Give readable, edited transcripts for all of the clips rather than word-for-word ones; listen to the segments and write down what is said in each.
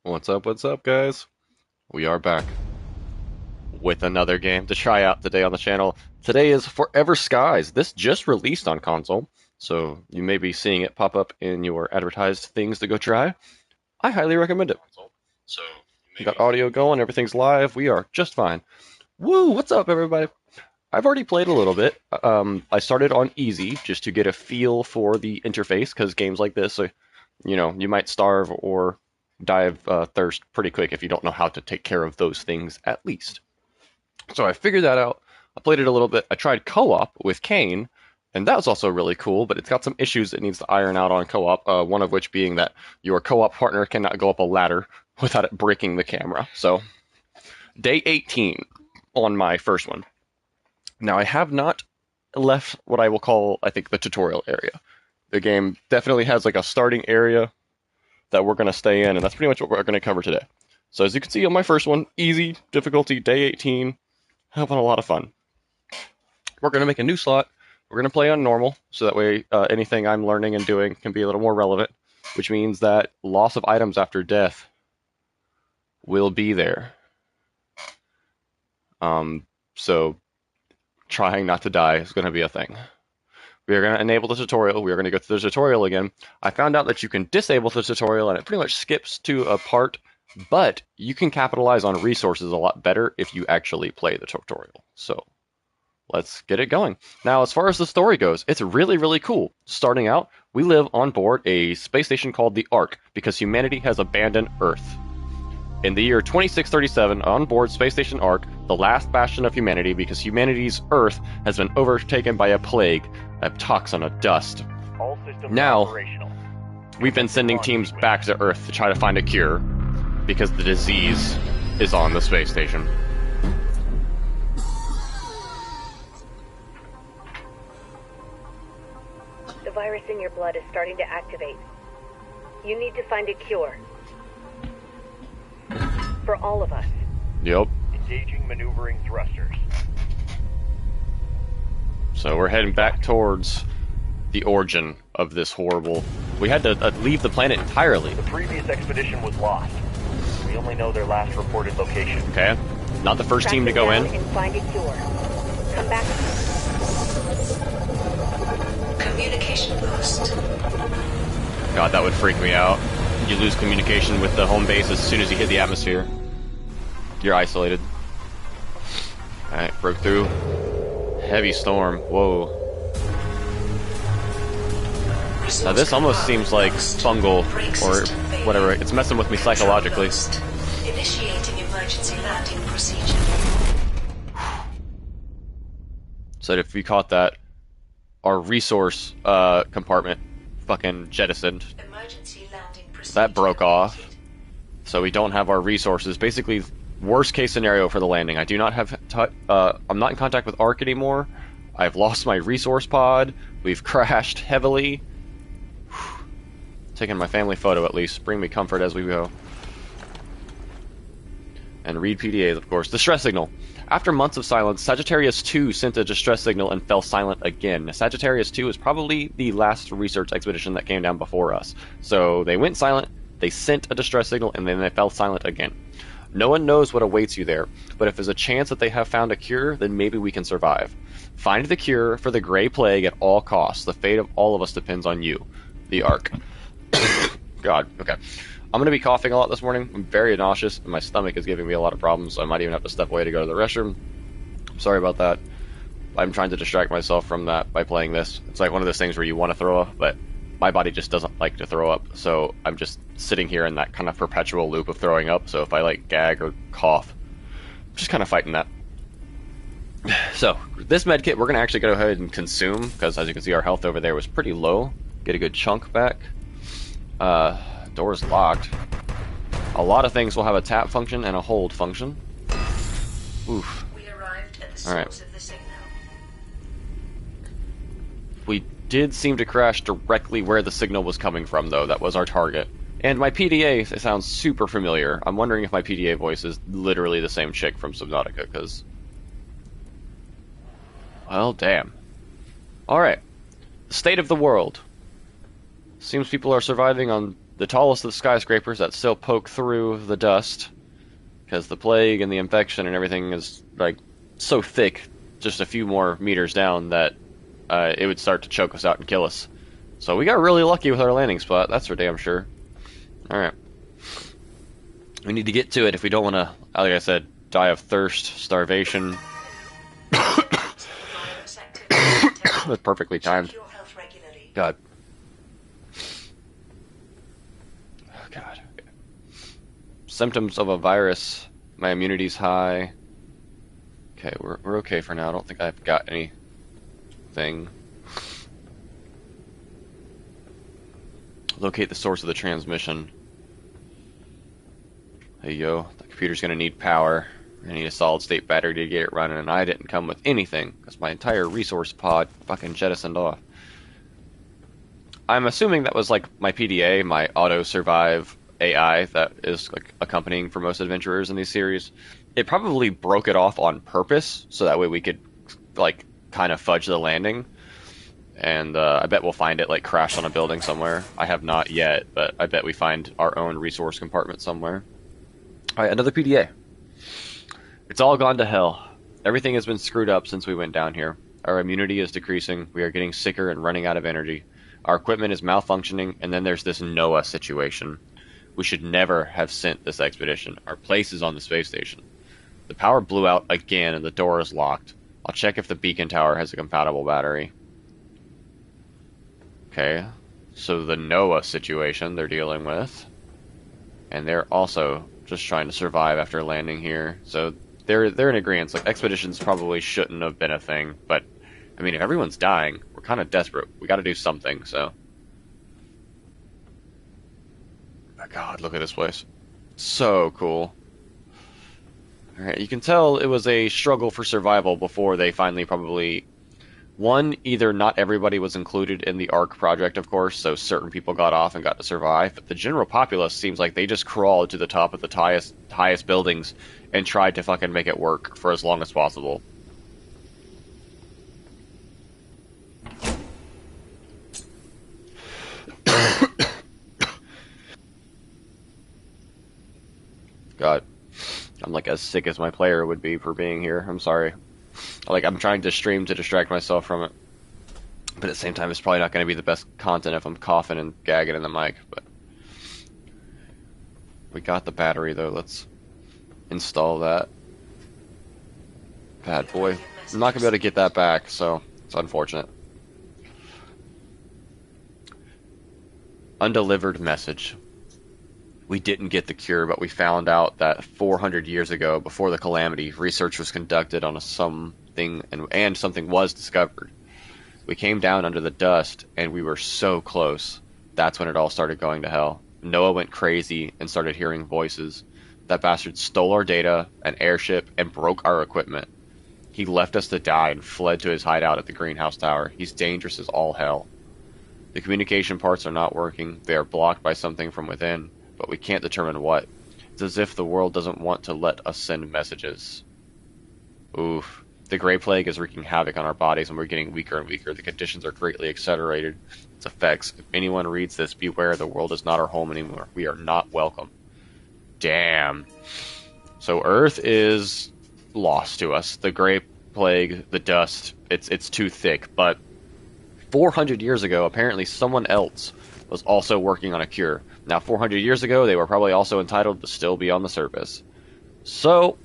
What's up, guys? We are back with another game to try out today on the channel. Today is Forever Skies. This just released on console, so you may be seeing it pop up in your advertised things to go try. I highly recommend it. So, you got audio going, everything's live, we are just fine. Woo, what's up, everybody? I've already played a little bit. I started on easy just to get a feel for the interface, because games like this, you might starve or die of thirst pretty quick if you don't know how to take care of those things at least. So I figured that out. I played it a little bit. I tried co-op with Kane, and that was also really cool, but it's got some issues it needs to iron out on co-op, one of which being that your co-op partner cannot go up a ladder without it breaking the camera. So, day 18 on my first one. Now, I have not left what I will call, I think, the tutorial area. The game definitely has like a starting area that we're going to stay in, and that's pretty much what we're going to cover today. So as you can see on my first one, easy, difficulty, day 18, having a lot of fun. We're going to make a new slot. We're going to play on normal, so that way anything I'm learning and doing can be a little more relevant, which means that loss of items after death will be there. So trying not to die is going to be a thing. We are going to enable the tutorial. We are going to go through the tutorial again. I found out that you can disable the tutorial, and it pretty much skips to a part, but you can capitalize on resources a lot better if you actually play the tutorial. So let's get it going. Now, as far as the story goes, it's really, really cool. Starting out, we live on board a space station called the Ark because humanity has abandoned Earth. In the year 2637, on board Space Station Ark, the last bastion of humanity, because humanity's Earth has been overtaken by a plague, a toxin of dust. All systems Now, operational. we've been sending teams back to Earth to try to find a cure, because the disease is on the space station. The virus in your blood is starting to activate. You need to find a cure. For all of us. Yep. Engaging maneuvering thrusters. So we're heading back towards the origin of this horrible... We had to leave the planet entirely. The previous expedition was lost. We only know their last reported location. Okay? Not the first Track team to them go down in. and find a cure. Come back. Communication lost. God, that would freak me out. You lose communication with the home base as soon as you hit the atmosphere. You're isolated. Alright, broke through. Heavy storm. Whoa. Now this almost seems like fungal or whatever. It's messing with me psychologically. Initiating emergency landing procedure. So if we caught that, our resource compartment fucking jettisoned. Emergency landing procedure. That broke off. So we don't have our resources. Basically, worst case scenario for the landing. I do not have... I'm not in contact with Ark anymore. I've lost my resource pod. We've crashed heavily. Taking my family photo at least. Bring me comfort as we go. And read PDAs, of course. Distress signal. After months of silence, Sagittarius 2 sent a distress signal and fell silent again. Sagittarius 2 is probably the last research expedition that came down before us. So they went silent, they sent a distress signal, and then they fell silent again. No one knows what awaits you there, but if there's a chance that they have found a cure, then maybe we can survive. Find the cure for the Grey Plague at all costs. The fate of all of us depends on you. The Ark. God, okay. I'm going to be coughing a lot this morning. I'm very nauseous, and my stomach is giving me a lot of problems, so I might even have to step away to go to the restroom. Sorry about that. I'm trying to distract myself from that by playing this. It's like one of those things where you want to throw up, but my body just doesn't like to throw up, so I'm just sitting here in that kind of perpetual loop of throwing up, so if I like gag or cough, I'm just kind of fighting that. So, this medkit we're going to actually go ahead and consume, because as you can see our health over there was pretty low. Get a good chunk back. Door's locked. A lot of things will have a tap function and a hold function. Oof. We arrived at the All source right. of the signal. We did seem to crash directly where the signal was coming from, though. That was our target. And my PDA sounds super familiar. I'm wondering if my PDA voice is literally the same chick from Subnautica, because... Well, damn. Alright. State of the world. Seems people are surviving on the tallest of the skyscrapers that still poke through the dust, because the plague and the infection and everything is like so thick, just a few more meters down, that it would start to choke us out and kill us. So we got really lucky with our landing spot, that's for damn sure. Alright. We need to get to it if we don't want to, like I said, die of thirst, starvation. Virus activity detected. That's perfectly timed. Check your health regularly. God. Oh, God. Symptoms of a virus. My immunity's high. Okay, we're okay for now. I don't think I've got anything. Locate the source of the transmission. Hey yo, the computer's gonna need power. I need a solid state battery to get it running, and I didn't come with anything because my entire resource pod fucking jettisoned off. I'm assuming that was like my PDA, my auto survive AI that is like accompanying for most adventurers in these series. It probably broke it off on purpose so that way we could like kind of fudge the landing. And I bet we'll find it like crashed on a building somewhere. I have not yet, but I bet we find our own resource compartment somewhere. Alright, another PDA. It's all gone to hell. Everything has been screwed up since we went down here. Our immunity is decreasing, we are getting sicker and running out of energy. Our equipment is malfunctioning, and then there's this Noah situation. We should never have sent this expedition. Our place is on the space station. The power blew out again and the door is locked. I'll check if the beacon tower has a compatible battery. Okay, so the Noah situation they're dealing with. And they're also just trying to survive after landing here. So they're in agreement. Like, expeditions probably shouldn't have been a thing, but I mean, if everyone's dying, we're kind of desperate. We got to do something, so. Oh God, look at this place. So cool. Alright, you can tell it was a struggle for survival before they finally probably... One, either not everybody was included in the ARC project, of course, so certain people got off and got to survive, but the general populace seems like they just crawled to the top of the highest buildings and tried to fucking make it work for as long as possible. God, I'm like as sick as my player would be for being here. I'm sorry. Like, I'm trying to stream to distract myself from it. But at the same time, it's probably not going to be the best content if I'm coughing and gagging in the mic. But we got the battery, though. Let's install that. Bad boy. I'm not going to be able to get that back, so it's unfortunate. Undelivered message. We didn't get the cure, but we found out that 400 years ago, before the calamity, research was conducted on something, and something was discovered. We came down under the dust, and we were so close. That's when it all started going to hell. Noah went crazy and started hearing voices. That bastard stole our data, an airship, and broke our equipment. He left us to die and fled to his hideout at the greenhouse tower. He's dangerous as all hell. The communication parts are not working. They are blocked by something from within, but we can't determine what. It's as if the world doesn't want to let us send messages. Oof. The Grey Plague is wreaking havoc on our bodies, and we're getting weaker and weaker. The conditions are greatly accelerated. Its effects. If anyone reads this, beware, the world is not our home anymore. We are not welcome. Damn. So Earth is lost to us. The Grey Plague, the dust, it's too thick. But 400 years ago, apparently someone else was also working on a cure. Now, 400 years ago, they were probably also entitled to still be on the surface. So,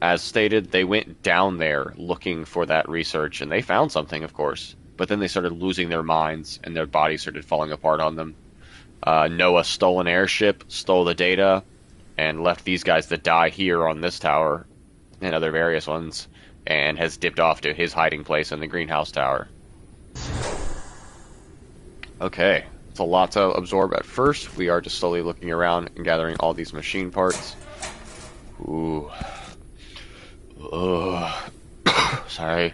as stated, they went down there looking for that research, and they found something, of course. But then they started losing their minds, and their bodies started falling apart on them. Noah stole an airship, stole the data, and left these guys to die here on this tower, and other various ones, and has dipped off to his hiding place in the greenhouse tower. Okay. It's a lot to absorb at first. We are just slowly looking around and gathering all these machine parts. Ooh. Ugh. Sorry.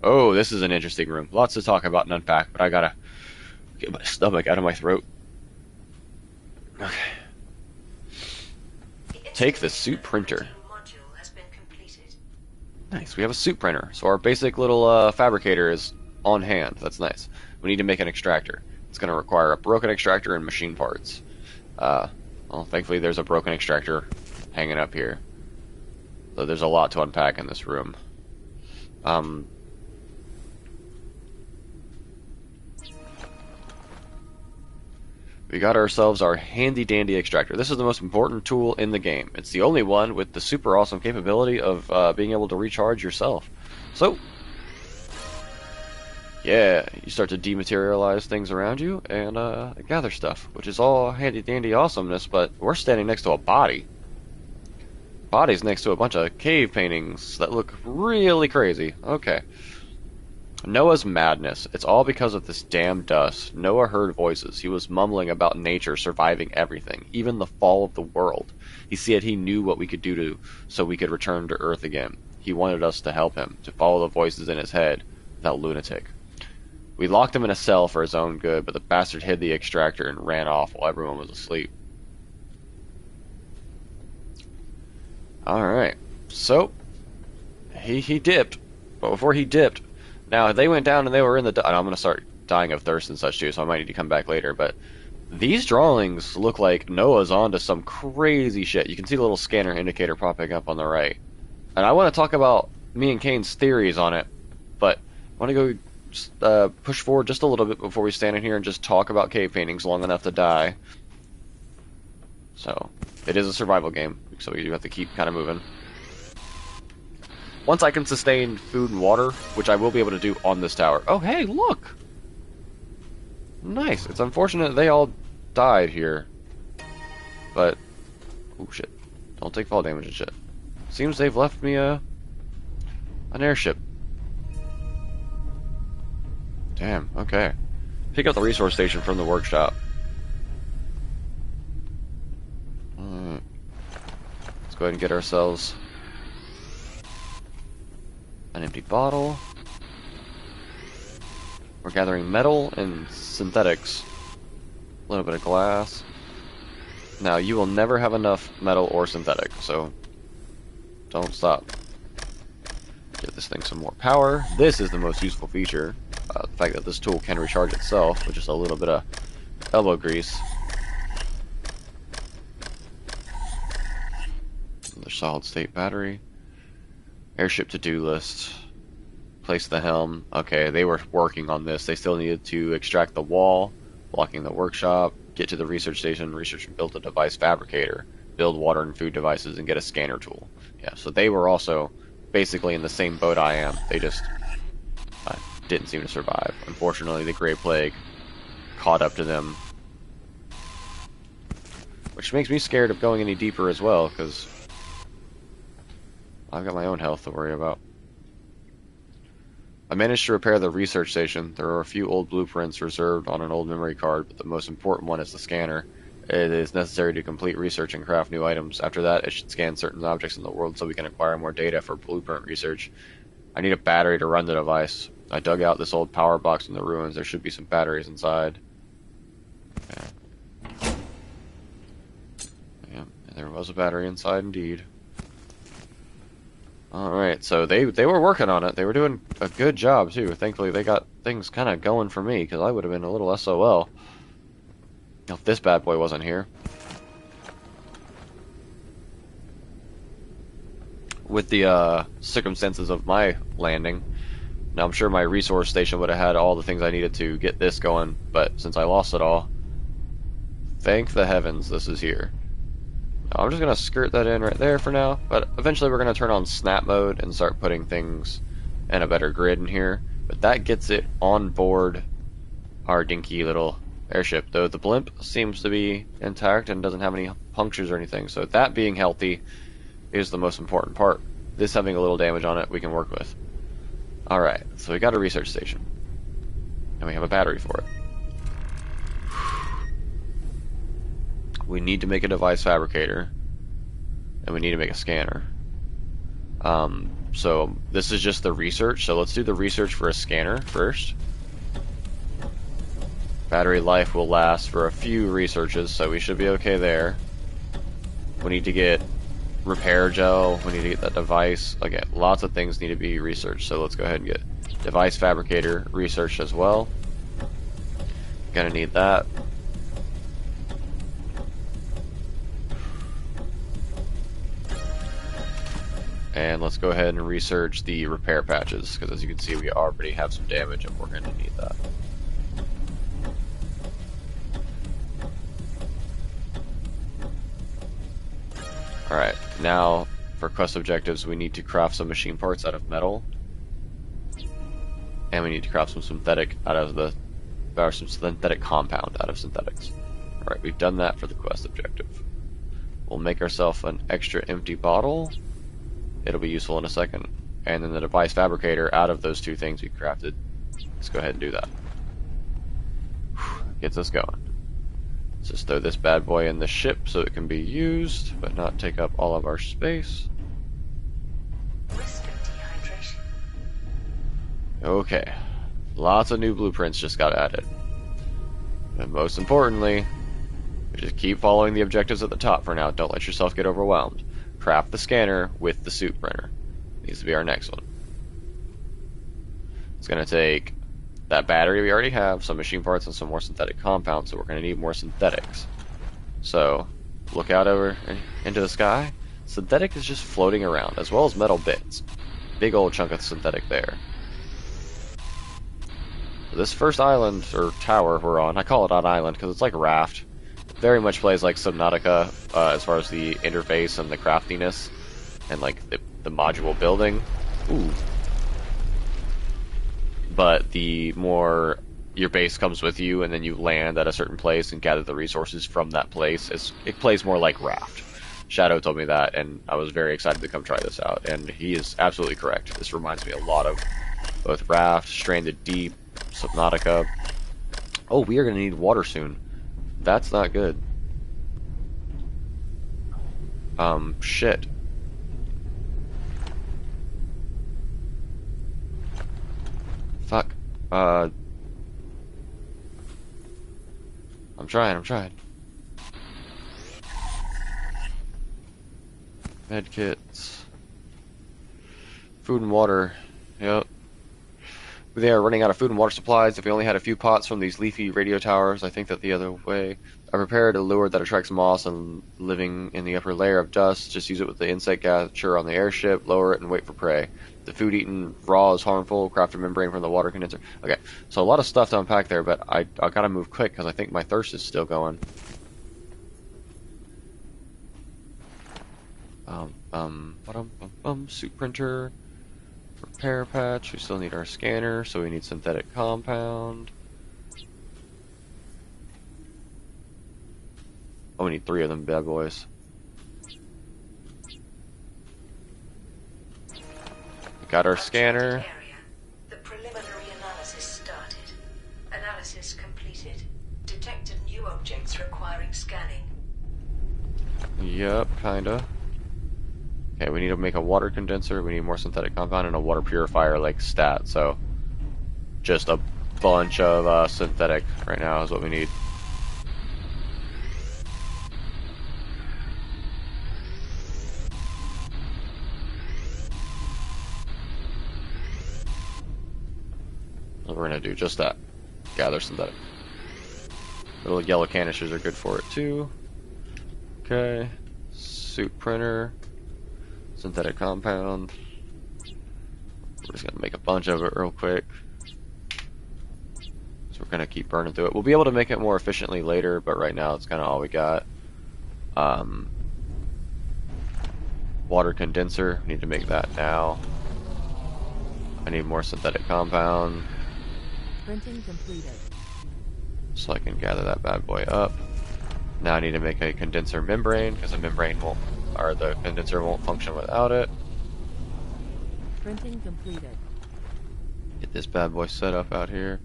Oh, this is an interesting room. Lots to talk about and unpack, but I gotta get my stomach out of my throat. Okay. Take the suit printer. Nice, we have a suit printer. So our basic little fabricator is on hand. That's nice. We need to make an extractor. It's going to require a broken extractor and machine parts. Well, thankfully there's a broken extractor hanging up here. So there's a lot to unpack in this room. We got ourselves our handy dandy extractor. This is the most important tool in the game. It's the only one with the super awesome capability of being able to recharge yourself. So, yeah, you start to dematerialize things around you and gather stuff, which is all handy dandy awesomeness, but we're standing next to a body. Body's next to a bunch of cave paintings that look really crazy. Okay. Noah's madness. It's all because of this damn dust. Noah heard voices. He was mumbling about nature surviving everything, even the fall of the world. He said he knew what we could do so we could return to Earth again. He wanted us to help him, to follow the voices in his head. That lunatic. We locked him in a cell for his own good, but the bastard hid the extractor and ran off while everyone was asleep. Alright. So, he dipped. But before he dipped, now, they went down and they were in the... I'm going to start dying of thirst and such too, so I might need to come back later, but these drawings look like Noah's onto some crazy shit. You can see the little scanner indicator popping up on the right. And I want to talk about me and Kane's theories on it, but I want to go push forward just a little bit before we stand in here and just talk about cave paintings long enough to die. So, it is a survival game, so you have to keep kind of moving. Once I can sustain food and water, which I will be able to do on this tower. Oh, hey, look! Nice. It's unfortunate they all died here. But, oh shit. Don't take fall damage and shit. Seems they've left me an airship. Damn, okay. Pick up the resource station from the workshop. Alright. Let's go ahead and get ourselves an empty bottle. We're gathering metal and synthetics. A little bit of glass. Now, you will never have enough metal or synthetic, so don't stop. Give this thing some more power. This is the most useful feature. The fact that this tool can recharge itself with just a little bit of elbow grease. Another solid state battery. Airship to-do list. Place the helm. Okay, they were working on this. They still needed to extract the wall, blocking the workshop, get to the research station, research and build a device fabricator, build water and food devices, and get a scanner tool. Yeah, so they were also basically in the same boat I am. They just didn't seem to survive. Unfortunately, the Great Plague caught up to them. Which makes me scared of going any deeper as well, because I've got my own health to worry about. I managed to repair the research station. There are a few old blueprints reserved on an old memory card, but the most important one is the scanner. It is necessary to complete research and craft new items. After that, it should scan certain objects in the world so we can acquire more data for blueprint research. I need a battery to run the device. I dug out this old power box in the ruins. There should be some batteries inside. Okay. Yeah, there was a battery inside indeed. Alright, so they were working on it. They were doing a good job, too. Thankfully, they got things kind of going for me, because I would have been a little SOL if this bad boy wasn't here. With the circumstances of my landing, now I'm sure my resource station would have had all the things I needed to get this going, but since I lost it all, thank the heavens this is here. I'm just going to skirt that in right there for now, but eventually we're going to turn on snap mode and start putting things in a better grid in here. But that gets it on board our dinky little airship, though the blimp seems to be intact and doesn't have any punctures or anything, so that being healthy is the most important part. This having a little damage on it we can work with. Alright, so we got a research station, and we have a battery for it. We need to make a device fabricator, and we need to make a scanner. So this is just the research, so let's do the research for a scanner first. Battery life will last for a few researches, so we should be okay there. We need to get repair gel, we need to get that device. Okay, lots of things need to be researched, so let's go ahead and get device fabricator researched as well. Gonna need that. And let's go ahead and research the repair patches, because as you can see, we already have some damage and we're going to need that. Alright, now for quest objectives, we need to craft some machine parts out of metal. And we need to craft some synthetic some synthetic compound out of synthetics. Alright, we've done that for the quest objective. We'll make ourselves an extra empty bottle. It'll be useful in a second. And then the device fabricator out of those two things we crafted. Let's go ahead and do that. Gets us going. Let's just throw this bad boy in the ship so it can be used, but not take up all of our space. Risk of dehydration. Okay. Lots of new blueprints just got added. And most importantly, just keep following the objectives at the top for now. Don't let yourself get overwhelmed. Craft the scanner with the suit printer. Needs to be our next one. It's going to take that battery we already have, some machine parts, and some more synthetic compounds, so we're going to need more synthetics. So, look out over into the sky. Synthetic is just floating around, as well as metal bits. Big old chunk of synthetic there. This first island, or tower we're on, I call it an island because it's like a raft. Very much plays like Subnautica as far as the interface and the craftiness and like the module building. Ooh. But the more your base comes with you and then you land at a certain place and gather the resources from that place, it plays more like Raft. Shadow told me that and I was very excited to come try this out, and he is absolutely correct. This reminds me a lot of both Raft, Stranded Deep, Subnautica. Oh, we are going to need water soon. That's not good. Shit. Fuck. I'm trying. Medkits. Food and water. Yep. They are running out of food and water supplies. If we only had a few pots from these leafy radio towers, I think that the other way. I prepared a lure that attracts moths and living in the upper layer of dust. Just use it with the insect catcher on the airship, lower it, and wait for prey. The food eaten raw is harmful. Craft a membrane from the water condenser. Okay, so a lot of stuff to unpack there, but I gotta move quick because I think my thirst is still going. Suit printer. Repair patch, we still need our scanner, so we need synthetic compound. Oh, we need 3 of them bad boys. We got our scanner. Area. The preliminary analysis started. Analysis completed. Detected new objects requiring scanning. Yep, kinda. Okay, we need to make a water condenser, we need more synthetic compound, and a water purifier like stat, so just a bunch of synthetic right now is what we need. So we're gonna do just that. Gather synthetic. Little yellow canisters are good for it too. Okay. Suit printer. Synthetic compound. We're just gonna make a bunch of it real quick. So we're gonna keep burning through it. We'll be able to make it more efficiently later, but right now it's kind of all we got. Water condenser. Need to make that now. I need more synthetic compound. Printing completed. So I can gather that bad boy up. Now I need to make a condenser membrane because the membrane won't, or the condenser won't function without it. Printing completed. Get this bad boy set up out here.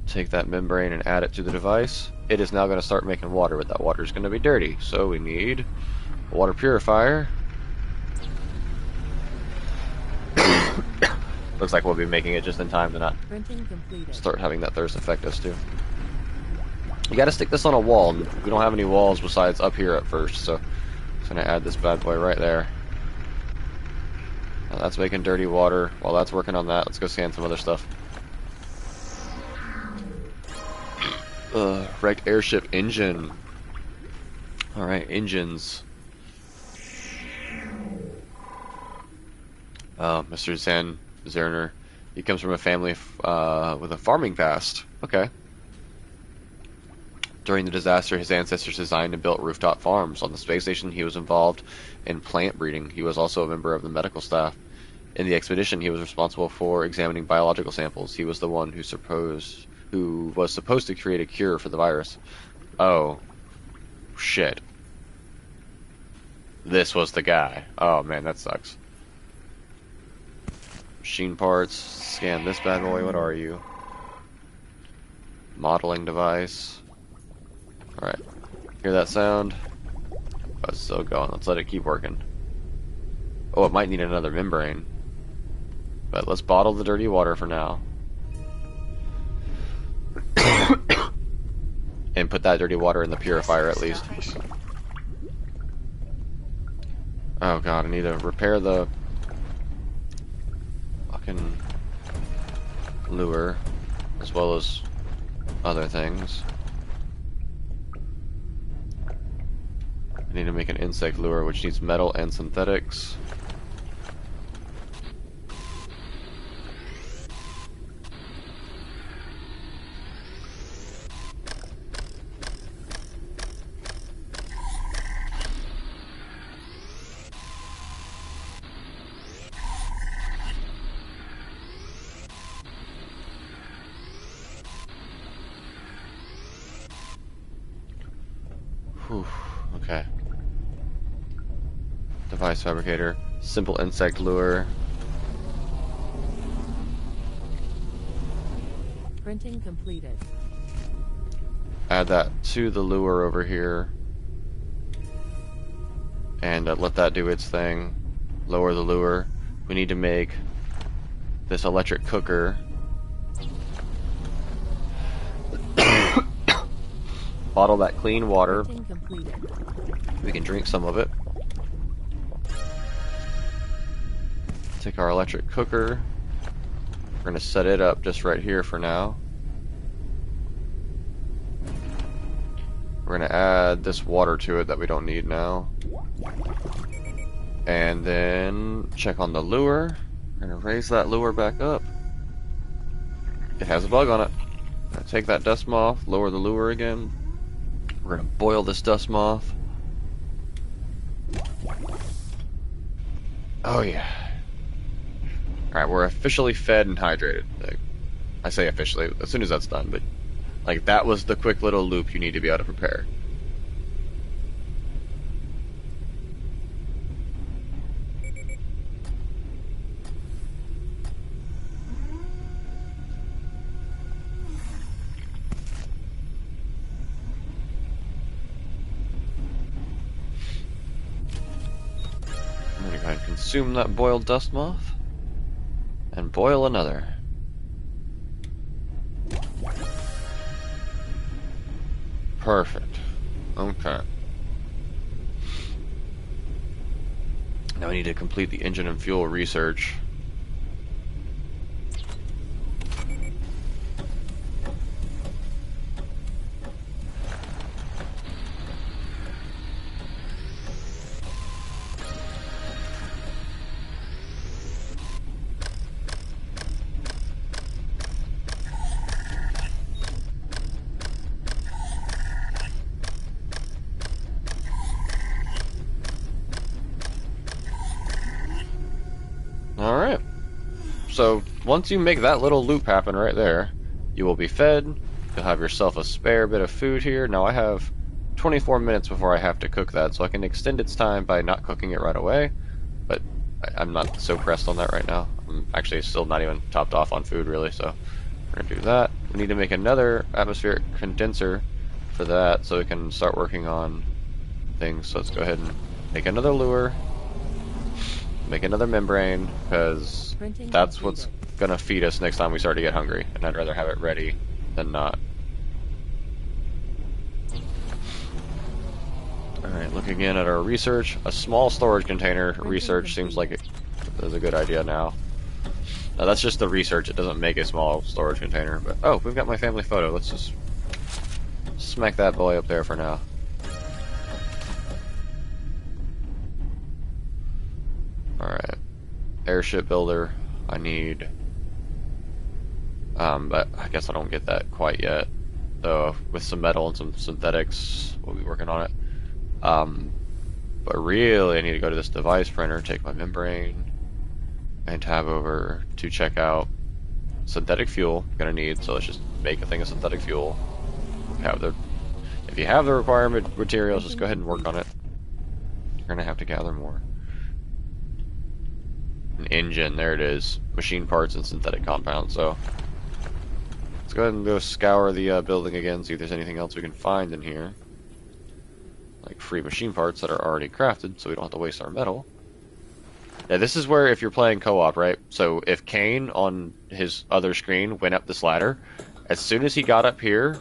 Take that membrane and add it to the device. It is now going to start making water, but that water is going to be dirty. So we need a water purifier. Looks like we'll be making it just in time to not start having that thirst affect us too. You gotta stick this on a wall. We don't have any walls besides up here at first, so I'm just gonna add this bad boy right there. Now that's making dirty water. While that's working on that, let's go scan some other stuff. Wrecked airship engine. Alright, engines. Mr. Zerner. He comes from a family with a farming past. Okay. During the disaster, his ancestors designed and built rooftop farms. On the space station, he was involved in plant breeding. He was also a member of the medical staff. In the expedition, he was responsible for examining biological samples. He was the one who was supposed to create a cure for the virus. Oh. Shit. This was the guy. Oh man, that sucks. Machine parts. Scan this bad boy. What are you? Modeling device. Alright. Hear that sound? Oh, it's still going. Let's let it keep working. Oh, it might need another membrane. But let's bottle the dirty water for now. And put that dirty water in the purifier at least. Oh god, I need to repair the fucking lure as well as other things. I need to make an insect lure which needs metal and synthetics. Whew, okay. Device fabricator, simple insect lure. Printing completed. Add that to the lure over here. And let that do its thing. Lower the lure. We need to make this electric cooker. Bottle that clean water. Printing completed. We can drink some of it. Take our electric cooker. We're going to set it up just right here for now. We're going to add this water to it that we don't need now. And then check on the lure. We're going to raise that lure back up. It has a bug on it. Take that dust moth, lower the lure again. We're going to boil this dust moth. Oh yeah. Alright, we're officially fed and hydrated. Like, I say officially, as soon as that's done, but like that was the quick little loop you need to be able to prepare. I'm gonna go ahead and consume that boiled dust moth. And boil another. Perfect. Okay. Now we need to complete the engine and fuel research. Alright. So, once you make that little loop happen right there, you will be fed, you'll have yourself a spare bit of food here. Now I have 24 minutes before I have to cook that, so I can extend its time by not cooking it right away, but I'm not so pressed on that right now. I'm actually still not even topped off on food really, so we're gonna do that. We need to make another atmospheric condenser for that, so we can start working on things. So let's go ahead and make another lure. Make another membrane, because that's what's gonna feed us next time we start to get hungry, and I'd rather have it ready than not. Alright, look again at our research. A small storage container research seems like it is a good idea now. That's just the research, it doesn't make a small storage container, but oh, we've got my family photo. Let's just smack that boy up there for now. Alright. Airship builder. I need... but I guess I don't get that quite yet. Though, with some metal and some synthetics, we'll be working on it. But really, I need to go to this device printer, take my membrane, and tab over to check out synthetic fuel. I'm gonna need, so let's just make a thing of synthetic fuel. If you have the requirement materials, just go ahead and work on it. You're gonna have to gather more. An engine, there it is. Machine parts and synthetic compounds. So let's go ahead and go scour the building again, see if there's anything else we can find in here. Like free machine parts that are already crafted, so we don't have to waste our metal. Yeah, this is where if you're playing co-op, right? So if Kane on his other screen went up this ladder, as soon as he got up here,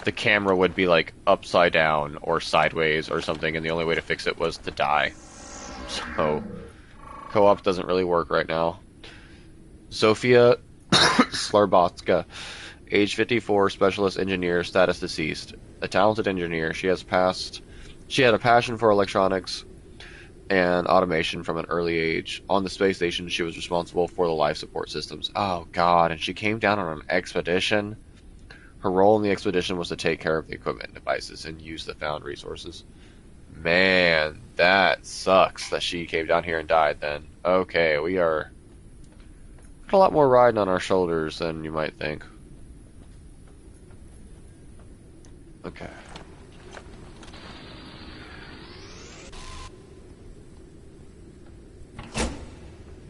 the camera would be like upside down or sideways or something, and the only way to fix it was to die. So co-op doesn't really work right now. Zofia Slarbotska, age 54, specialist engineer, status deceased. A talented engineer, she had a passion for electronics and automation from an early age. On the space station, she was responsible for the life support systems. Oh god, and she came down on an expedition. Her role in the expedition was to take care of the equipment and devices and use the found resources. Man, that sucks that she came down here and died then. Okay, we are got a lot more riding on our shoulders than you might think. Okay.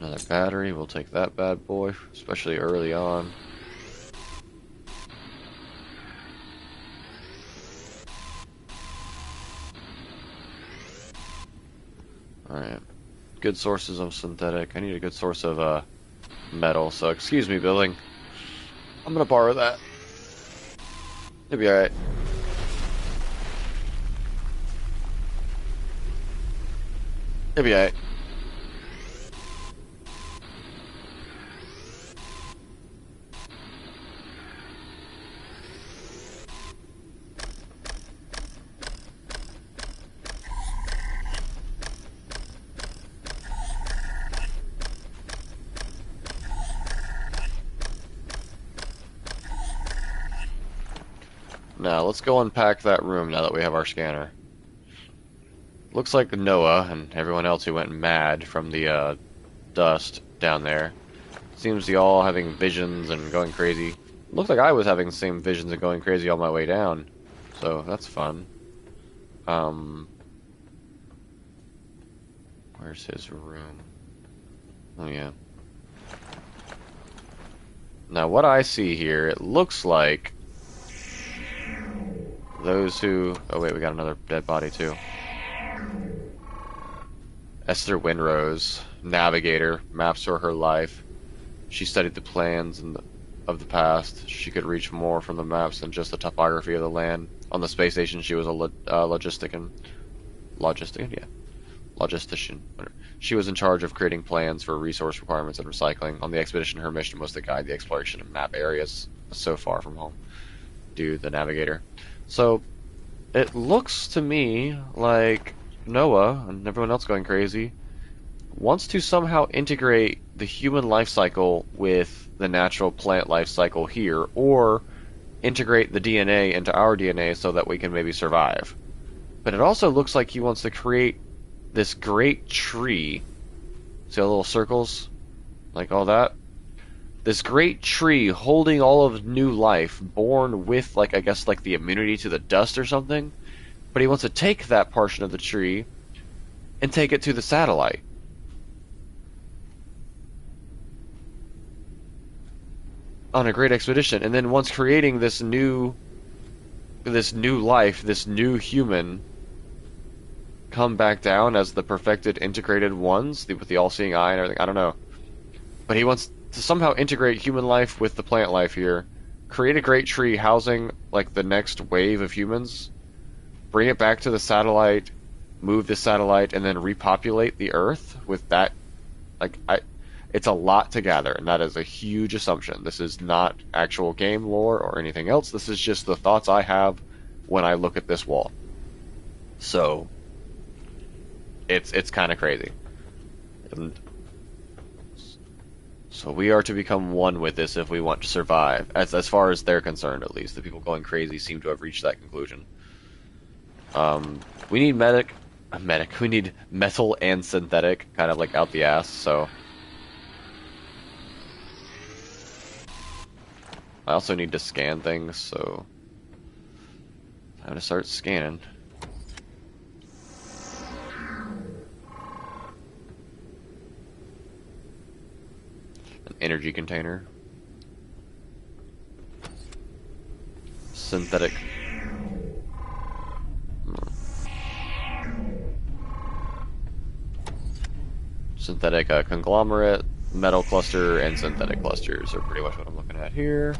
Another battery, we'll take that bad boy, especially early on. Alright. Good sources of synthetic. I need a good source of metal, so excuse me, building. I'm gonna borrow that. It'll be alright. It'll be alright. Now, let's go unpack that room now that we have our scanner. Looks like Noah and everyone else who went mad from the dust down there seems to be all having visions and going crazy. Looks like I was having the same visions and going crazy on my way down. So, that's fun. Where's his room? Oh, yeah. Now, what I see here, it looks like those who... Oh wait, we got another dead body too. Esther Winrose, navigator, maps for her life. She studied the plans of the past. She could reach more from the maps than just the topography of the land. On the space station, she was a logistician. She was in charge of creating plans for resource requirements and recycling. On the expedition, her mission was to guide the exploration and map areas so far from home. Dude, the navigator. So, it looks to me like Noah, and everyone else going crazy, wants to somehow integrate the human life cycle with the natural plant life cycle here, or integrate the DNA into our DNA so that we can maybe survive. But it also looks like he wants to create this great tree. See all the little circles? Like all that? This great tree holding all of new life, born with, like, I guess, like the immunity to the dust or something. But he wants to take that portion of the tree and take it to the satellite. On a great expedition. And then once creating this new life, this new human, come back down as the perfected integrated ones with the all-seeing eye and everything. I don't know. But he wants to somehow integrate human life with the plant life here, create a great tree housing like the next wave of humans, bring it back to the satellite, move the satellite, and then repopulate the Earth with that. It's a lot to gather, and that is a huge assumption. This is not actual game lore or anything else. This is just the thoughts I have when I look at this wall. So it's kind of crazy. And so we are to become one with this if we want to survive, as far as they're concerned, at least. The people going crazy seem to have reached that conclusion. We need medic. We need metal and synthetic, kind of like out the ass. So I also need to scan things. So time to start scanning. An energy container. Synthetic. Synthetic conglomerate, metal cluster, and synthetic clusters are pretty much what I'm looking at here.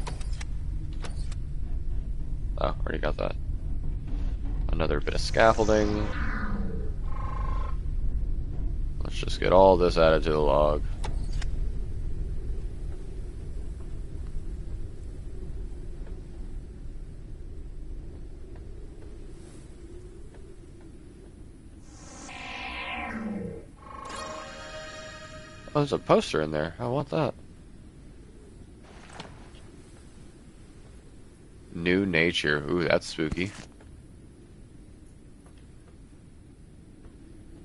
Oh, already got that. Another bit of scaffolding. Let's just get all this added to the log. Oh, there's a poster in there. I want that. New nature. Ooh, that's spooky.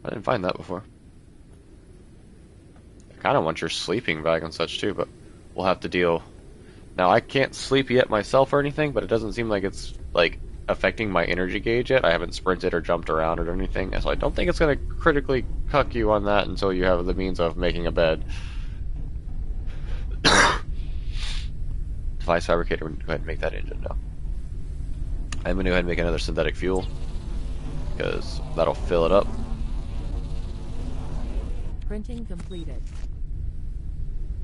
I didn't find that before. I kind of want your sleeping bag and such too, but we'll have to deal. Now, I can't sleep yet myself or anything, but it doesn't seem like it's like affecting my energy gauge yet. I haven't sprinted or jumped around or anything, so I don't think it's going to critically cuck you on that until you have the means of making a bed. Device fabricator, go ahead and make that engine now. I'm going to go ahead and make another synthetic fuel, because that'll fill it up. Printing completed.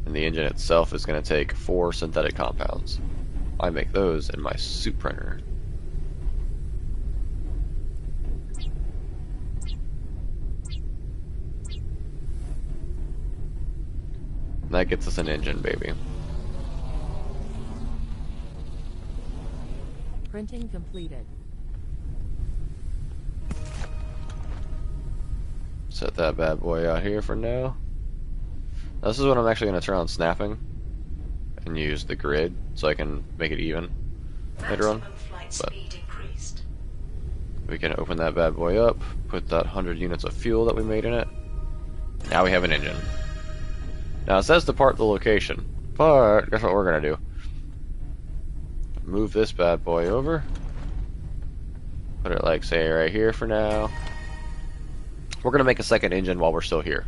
And the engine itself is going to take 4 synthetic compounds. I make those in my soup printer. And that gets us an engine, baby. Printing completed. Set that bad boy out here for now. Now, this is when I'm actually going to turn on snapping and use the grid so I can make it even later on. But we can open that bad boy up, put that 100 units of fuel that we made in it. Now we have an engine. Now it says depart the location, but guess what we're going to do? Move this bad boy over. Put it like, say, right here for now. We're going to make a second engine while we're still here.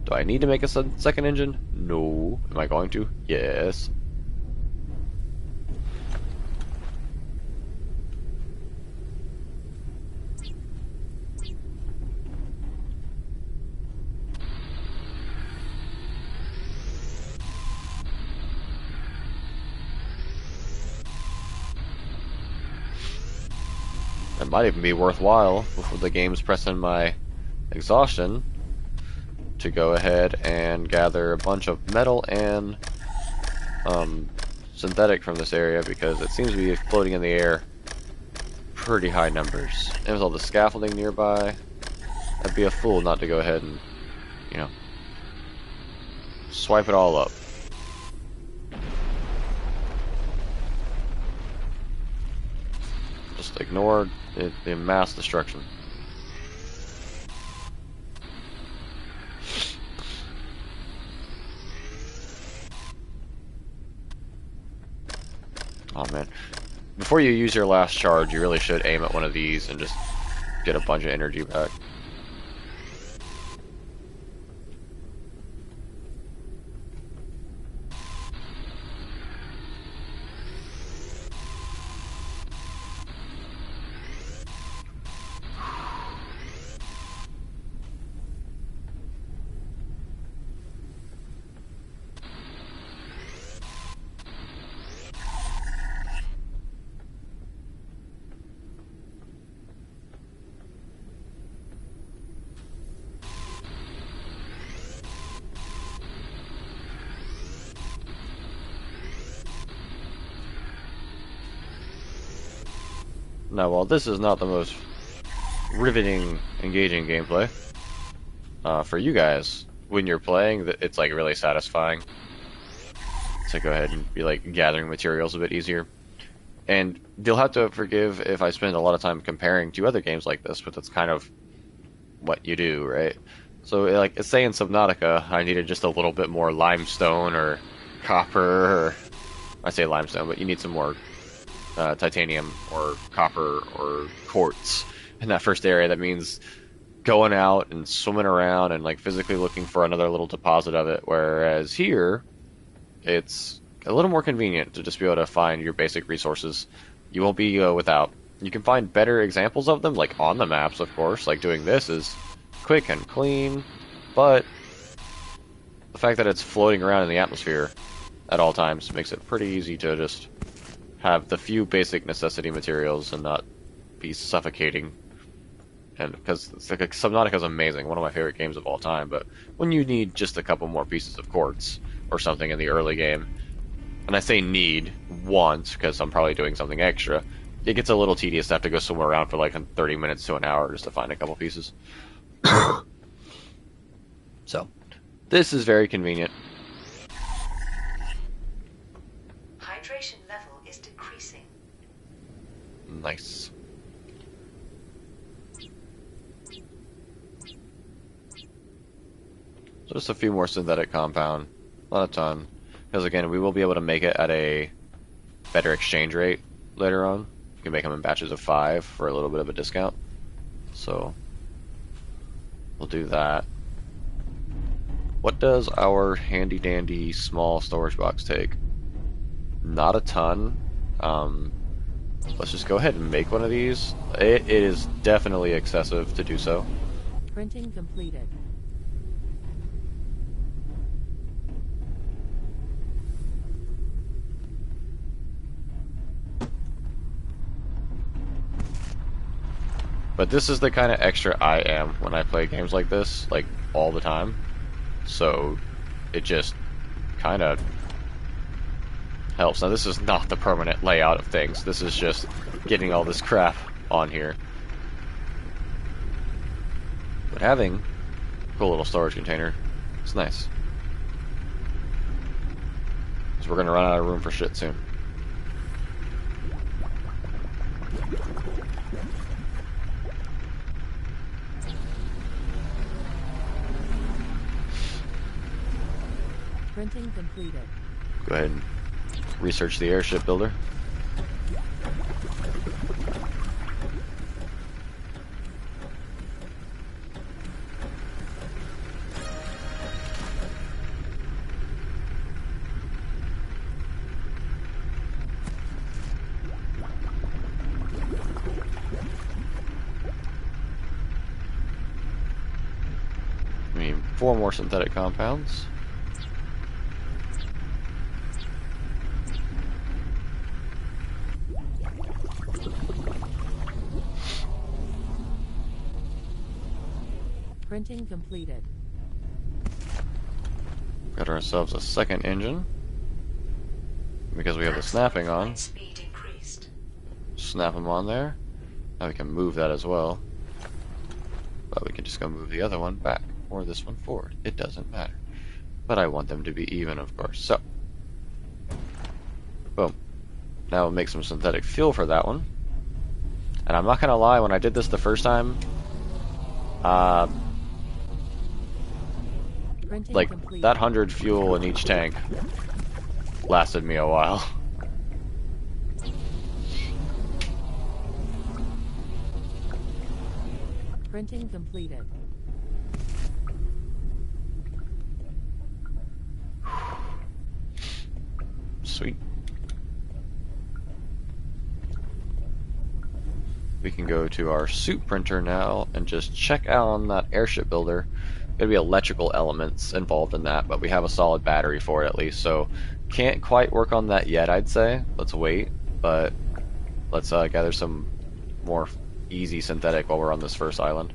Do I need to make a second engine? No. Am I going to? Yes. It might even be worthwhile before the game's pressing my exhaustion to go ahead and gather a bunch of metal and synthetic from this area, because it seems to be floating in the air pretty high numbers. And with all the scaffolding nearby, I'd be a fool not to go ahead and, you know, swipe it all up. Just ignore the mass destruction. Oh man. Before you use your last charge, you really should aim at one of these and just get a bunch of energy back. Now, while this is not the most riveting, engaging gameplay, for you guys, when you're playing, it's like really satisfying to go ahead and be like gathering materials a bit easier. And you'll have to forgive if I spend a lot of time comparing to other games like this, but that's kind of what you do, right? So, like, say in Subnautica, I needed just a little bit more limestone or copper, or I say limestone, but you need some more titanium or copper or quartz in that first area. That means going out and swimming around and like physically looking for another little deposit of it, whereas here it's a little more convenient to just be able to find your basic resources. You won't be without. You can find better examples of them, like on the maps, of course. Like doing this is quick and clean, but the fact that it's floating around in the atmosphere at all times makes it pretty easy to just have the few basic necessity materials and not be suffocating. And because it's like Subnautica is amazing, one of my favorite games of all time, but when you need just a couple more pieces of quartz or something in the early game, and I say need once because I'm probably doing something extra, it gets a little tedious to have to go somewhere around for like 30 minutes to an hour just to find a couple pieces. So, this is very convenient. Hydration level is decreasing. Nice. So just a few more synthetic compound. Not a ton. Because again, we will be able to make it at a better exchange rate later on. You can make them in batches of 5 for a little bit of a discount. So, we'll do that. What does our handy dandy small storage box take? Not a ton. Let's just go ahead and make one of these. It is definitely excessive to do so. Printing completed. But this is the kind of extra I am when I play games like this, like all the time. So it just kind of helps. Now this is not the permanent layout of things. This is just getting all this crap on here. But having a cool little storage container, it's nice. Because we're going to run out of room for shit soon. Printing completed. Go ahead and research the airship builder. I mean, 4 more synthetic compounds. Printing completed. Got ourselves a second engine. Because we have the snapping on. Flight speed increased. Snap them on there. Now we can move that as well. But we can just go move the other one back. Or this one forward. It doesn't matter. But I want them to be even, of course. So. Boom. Now we'll make some synthetic fuel for that one. And I'm not gonna lie, when I did this the first time, Printing like complete. that 100 fuel in each tank lasted me a while. Printing completed. Sweet. We can go to our suit printer now and just check out on that airship builder. There'll be electrical elements involved in that, but we have a solid battery for it at least, so can't quite work on that yet, I'd say. Let's wait, but let's gather some more easy synthetic while we're on this first island.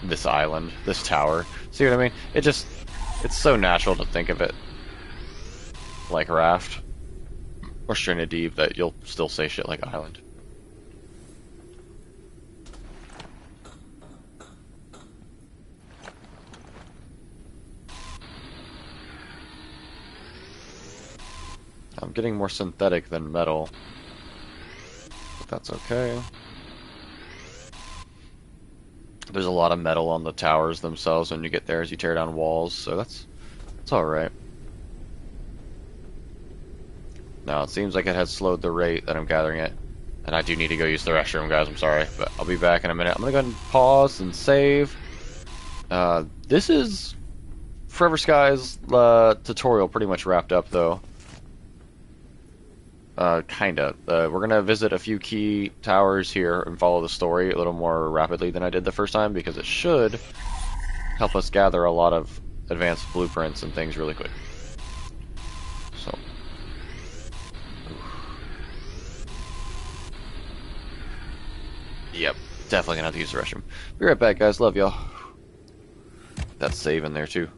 this island, this tower. See what I mean? It's so natural to think of it like Raft or Stranded Deep that you'll still say shit like island. I'm getting more synthetic than metal, but that's okay. There's a lot of metal on the towers themselves when you get there as you tear down walls, so that's alright. Now, it seems like it has slowed the rate that I'm gathering it, and I do need to go use the restroom, guys, I'm sorry, but I'll be back in a minute. I'm gonna go ahead and pause and save. This is Forever Sky's tutorial pretty much wrapped up, though. Kinda. We're gonna visit a few key towers here and follow the story a little more rapidly than I did the first time, because it should help us gather a lot of advanced blueprints and things really quick. So. Yep, definitely gonna have to use the restroom. Be right back, guys. Love y'all. That's save in there, too.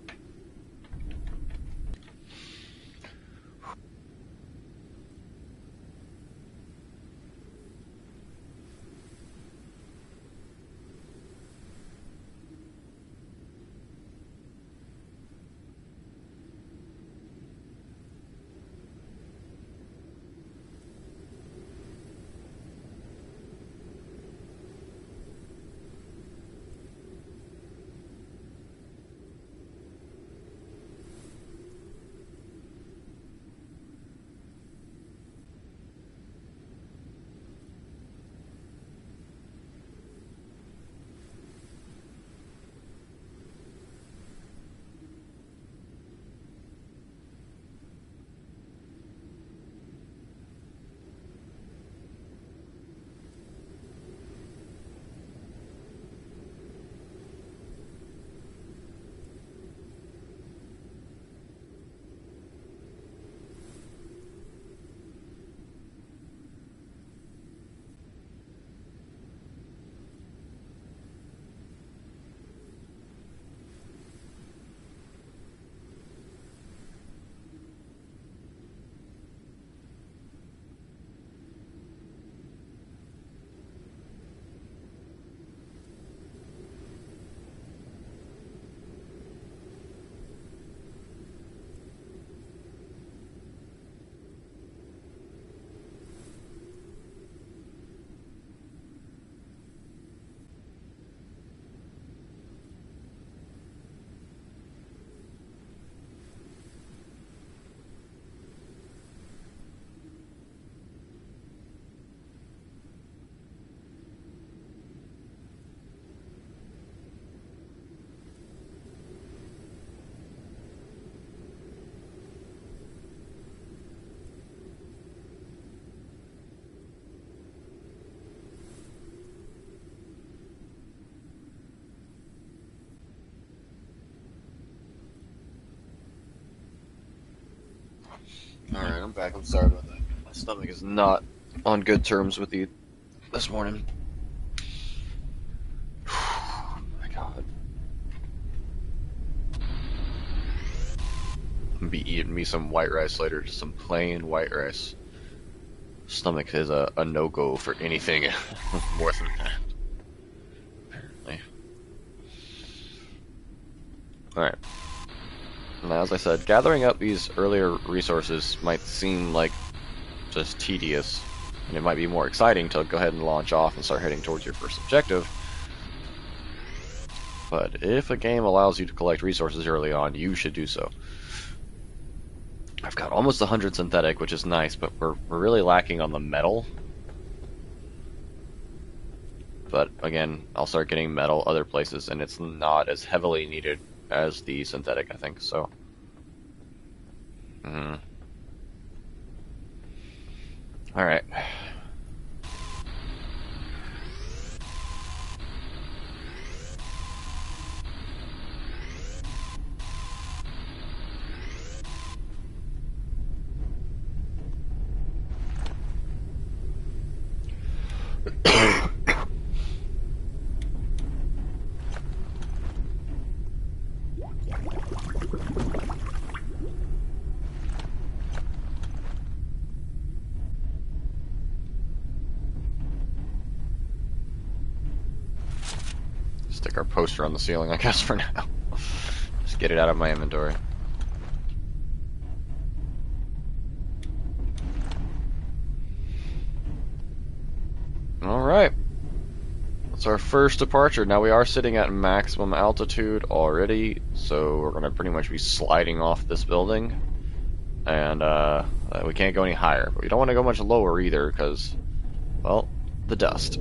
Alright, I'm back. I'm sorry about that. My stomach is not on good terms with you this morning. My God. I'm gonna be eating me some white rice later, just some plain white rice. Stomach is a no-go for anything more than that. Apparently. Alright. Now, as I said, gathering up these earlier resources might seem like just tedious, and it might be more exciting to go ahead and launch off and start heading towards your first objective. But if a game allows you to collect resources early on, you should do so. I've got almost 100 synthetic, which is nice, but we're really lacking on the metal. But again, I'll start getting metal other places, and it's not as heavily needed as the synthetic, I think, so. Alright. Stick our poster on the ceiling, I guess, for now. Just get it out of my inventory. Alright. That's our first departure. Now we are sitting at maximum altitude already, so we're going to pretty much be sliding off this building. And we can't go any higher, but we don't want to go much lower either, because, well, the dust.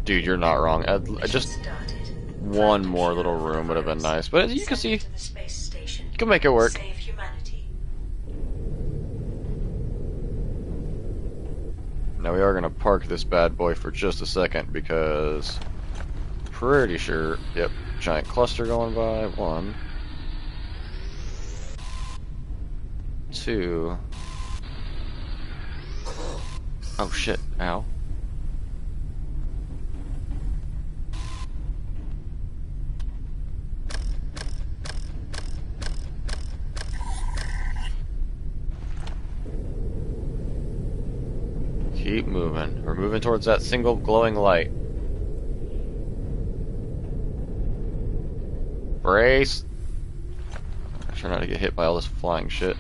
Dude, you're not wrong. Just one more little room would have been nice, but as you can see, you can make it work. Now we are going to park this bad boy for just a second because pretty sure, yep, giant cluster going by. 1, 2. Oh shit, ow. Keep moving. We're moving towards that single glowing light. Brace! Try not to get hit by all this flying shit.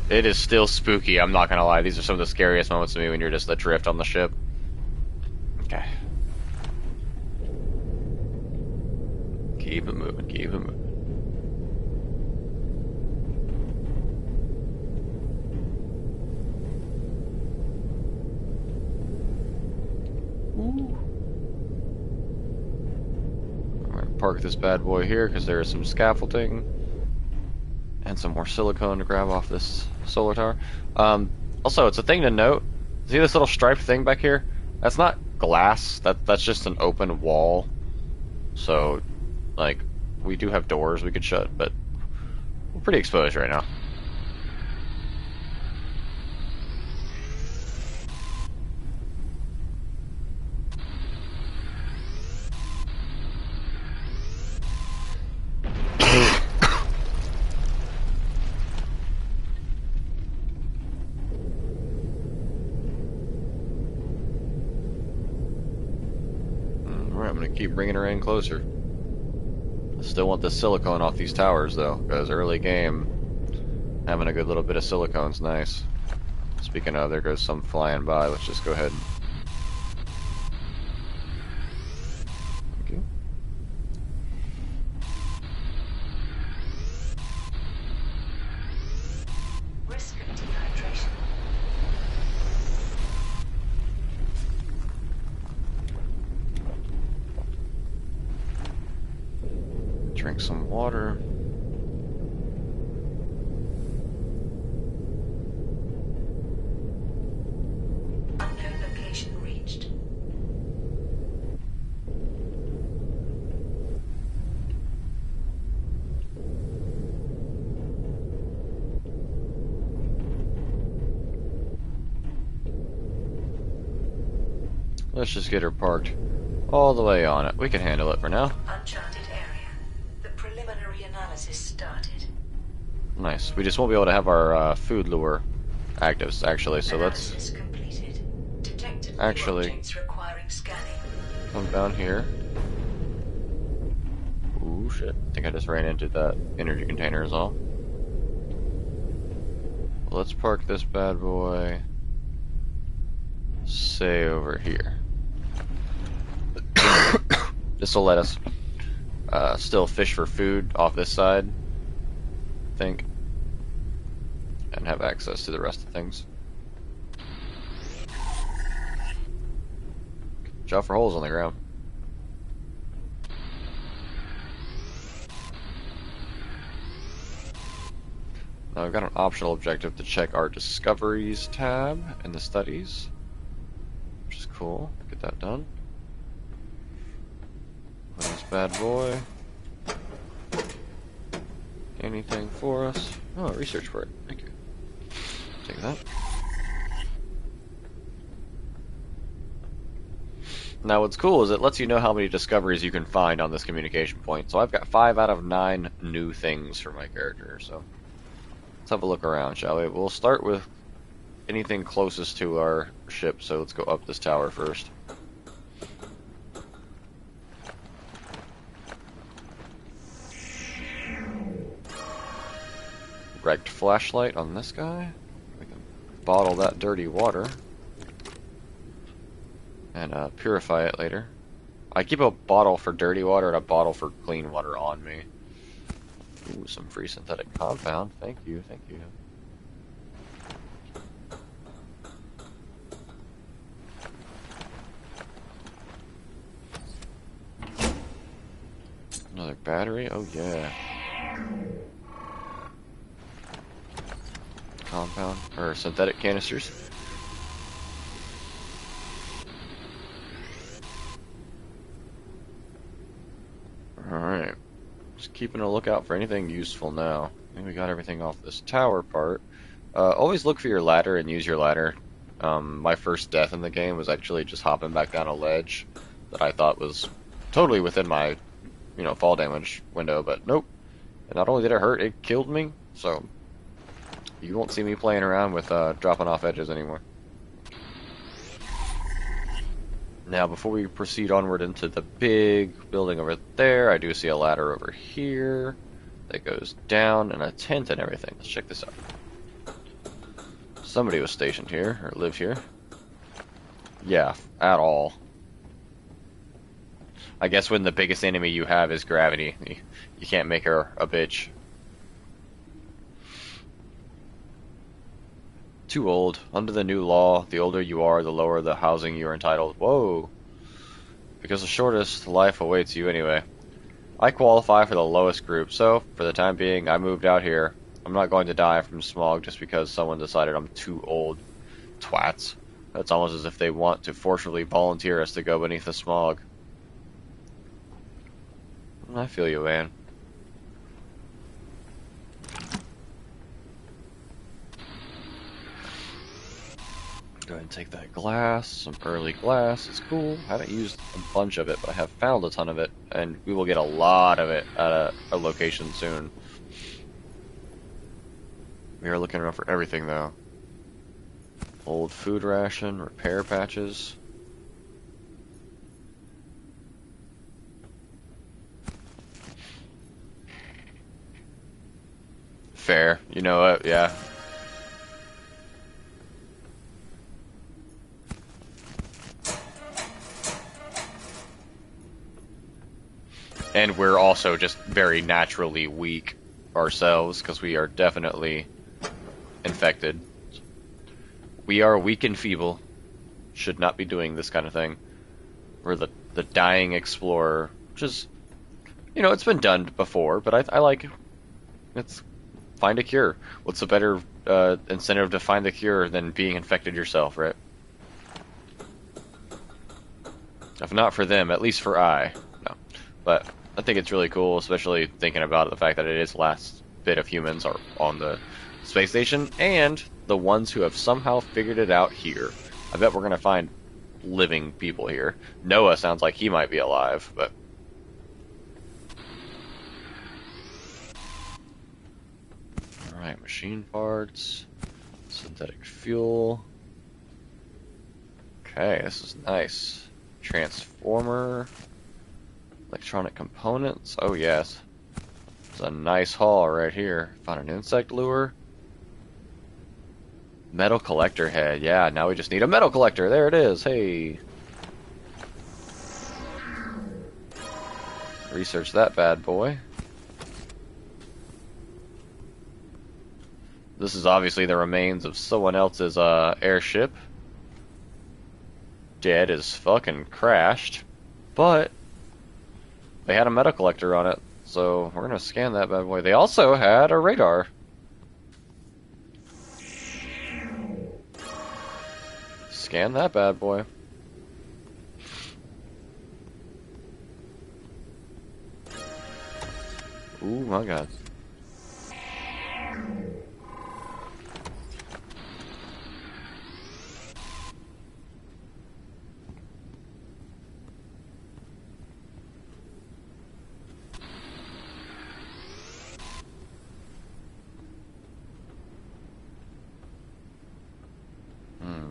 It is still spooky, I'm not gonna lie. These are some of the scariest moments to me when you're just adrift on the ship. Okay. Keep it moving, keep it moving. Ooh. I'm gonna park this bad boy here because there is some scaffolding and some more silicone to grab off this solar tower. Also, it's a thing to note. See this little striped thing back here? That's not glass. That's just an open wall. So, like, we do have doors we could shut, but we're pretty exposed right now. I'm gonna keep bringing her in closer. I still want the silicone off these towers though, because early game, having a good little bit of silicone's nice. Speaking of, there goes some flying by. Let's just go ahead and... Thank you. Risk of dehydration. Drink some water. Unknown location reached. Let's just get her parked all the way on it. We can handle it for now. Uncharted area. The preliminary analysis started. Nice. We just won't be able to have our food lure active, actually, so let's Analysis completed. Detected new actually objects requiring scanning. come down here. Ooh, shit. I think I just ran into that energy container is all. Let's park this bad boy, say, over here. This will let us still fish for food off this side, I think, and have access to the rest of things. Watch out for holes on the ground. Now we've got an optional objective to check our discoveries tab in the studies, which is cool. Get that done. bad boy. Anything for us? Oh, research for it. Thank you. Take that. Now what's cool is it lets you know how many discoveries you can find on this communication point. So I've got 5 out of 9 new things for my character, so let's have a look around, shall we? We'll start with anything closest to our ship, so let's go up this tower first. Wrecked flashlight on this guy. We can bottle that dirty water and purify it later. I keep a bottle for dirty water and a bottle for clean water on me. Ooh, some free synthetic compound. Thank you, thank you. Another battery? Oh yeah. Compound, or synthetic canisters. Alright. Just keeping a lookout for anything useful now. I think we got everything off this tower part. Always look for your ladder and use your ladder. My first death in the game was actually just hopping back down a ledge that I thought was totally within my, fall damage window, but nope. And not only did it hurt, it killed me, so you won't see me playing around with dropping off edges anymore. Now, before we proceed onward into the big building over there, I do see a ladder over here that goes down and a tent and everything. Let's check this out. Somebody was stationed here, or lived here. Yeah, at all. I guess when the biggest enemy you have is gravity, you can't make her a bitch. Too old. Under the new law, the older you are, the lower the housing you are entitled. Whoa. Because the shortest life awaits you anyway. I qualify for the lowest group, so for the time being, I moved out here. I'm not going to die from smog just because someone decided I'm too old. Twats. That's almost as if they want to forcibly volunteer us to go beneath the smog. I feel you, man. Go ahead and take that glass. Some early glass is cool. I haven't used a bunch of it, but I have found a ton of it, and we will get a lot of it at a location soon. We are looking around for everything, though. Old food ration, repair patches. Fair. You know what? Yeah. And we're also just very naturally weak ourselves, because we are definitely infected. We are weak and feeble. Should not be doing this kind of thing. We're the dying explorer, which is, it's been done before, but I like it. It's find a cure. What's a better incentive to find the cure than being infected yourself, right? If not for them, at least for I. No. But I think it's really cool, especially thinking about the fact that it is the last bit of humans are on the space station, and the ones who have somehow figured it out here. I bet we're going to find living people here. Noah sounds like he might be alive, but... Alright, machine parts, synthetic fuel. Okay, this is nice. Transformer, electronic components. Oh yes, it's a nice haul right here. Found an insect lure. Metal collector head. Yeah, now we just need a metal collector. There it is. Hey. Research that bad boy. This is obviously the remains of someone else's airship. Dead as fucking crashed. But they had a metal collector on it, so we're gonna scan that bad boy. They also had a radar. Scan that bad boy. Ooh, my God.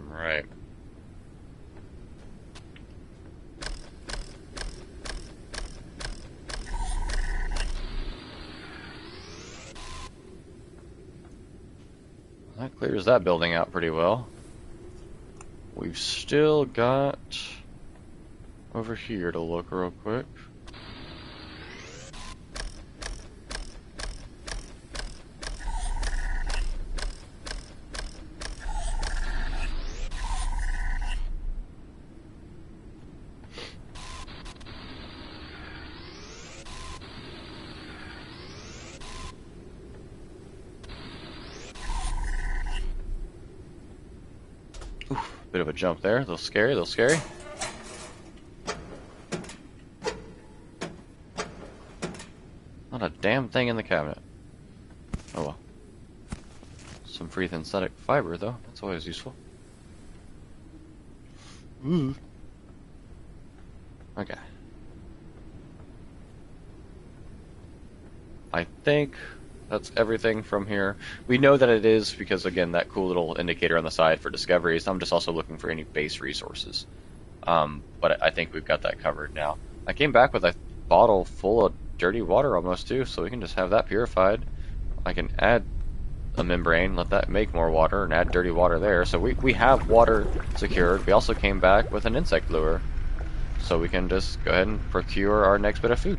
Right. That clears that building out pretty well. We've still got over here to look real quick. Bit of a jump there. A little scary, a little scary. Not a damn thing in the cabinet. Oh well. Some free synthetic fiber though. That's always useful. Ooh. Okay. I think that's everything from here. We know that it is because, again, that cool little indicator on the side for discoveries. I'm just also looking for any base resources. But I think we've got that covered now. I came back with a bottle full of dirty water almost too, so we can just have that purified. I can add a membrane, let that make more water, and add dirty water there. So we have water secured. We also came back with an insect lure, so we can just go ahead and procure our next bit of food.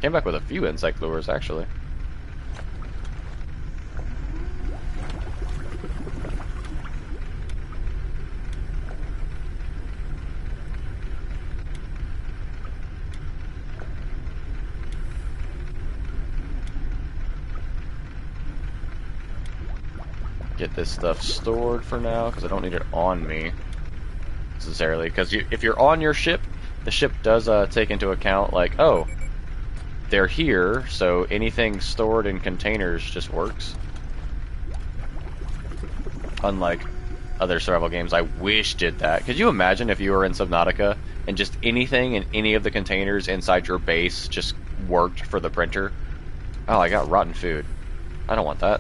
Came back with a few insect lures, actually. Get this stuff stored for now, because I don't need it on me necessarily. Because if you're on your ship, the ship does take into account, like, oh, they're here, so anything stored in containers just works. Unlike other survival games, I wish did that. Could you imagine if you were in Subnautica and just anything in any of the containers inside your base just worked for the printer? Oh, I got rotten food. I don't want that.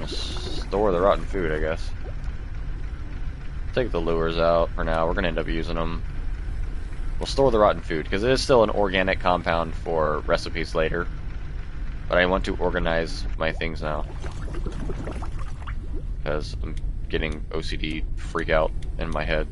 Store the rotten food, I guess. Take the lures out for now. We're going to end up using them. We'll store the rotten food, because it is still an organic compound for recipes later. But I want to organize my things now. Because I'm getting OCD freak out in my head.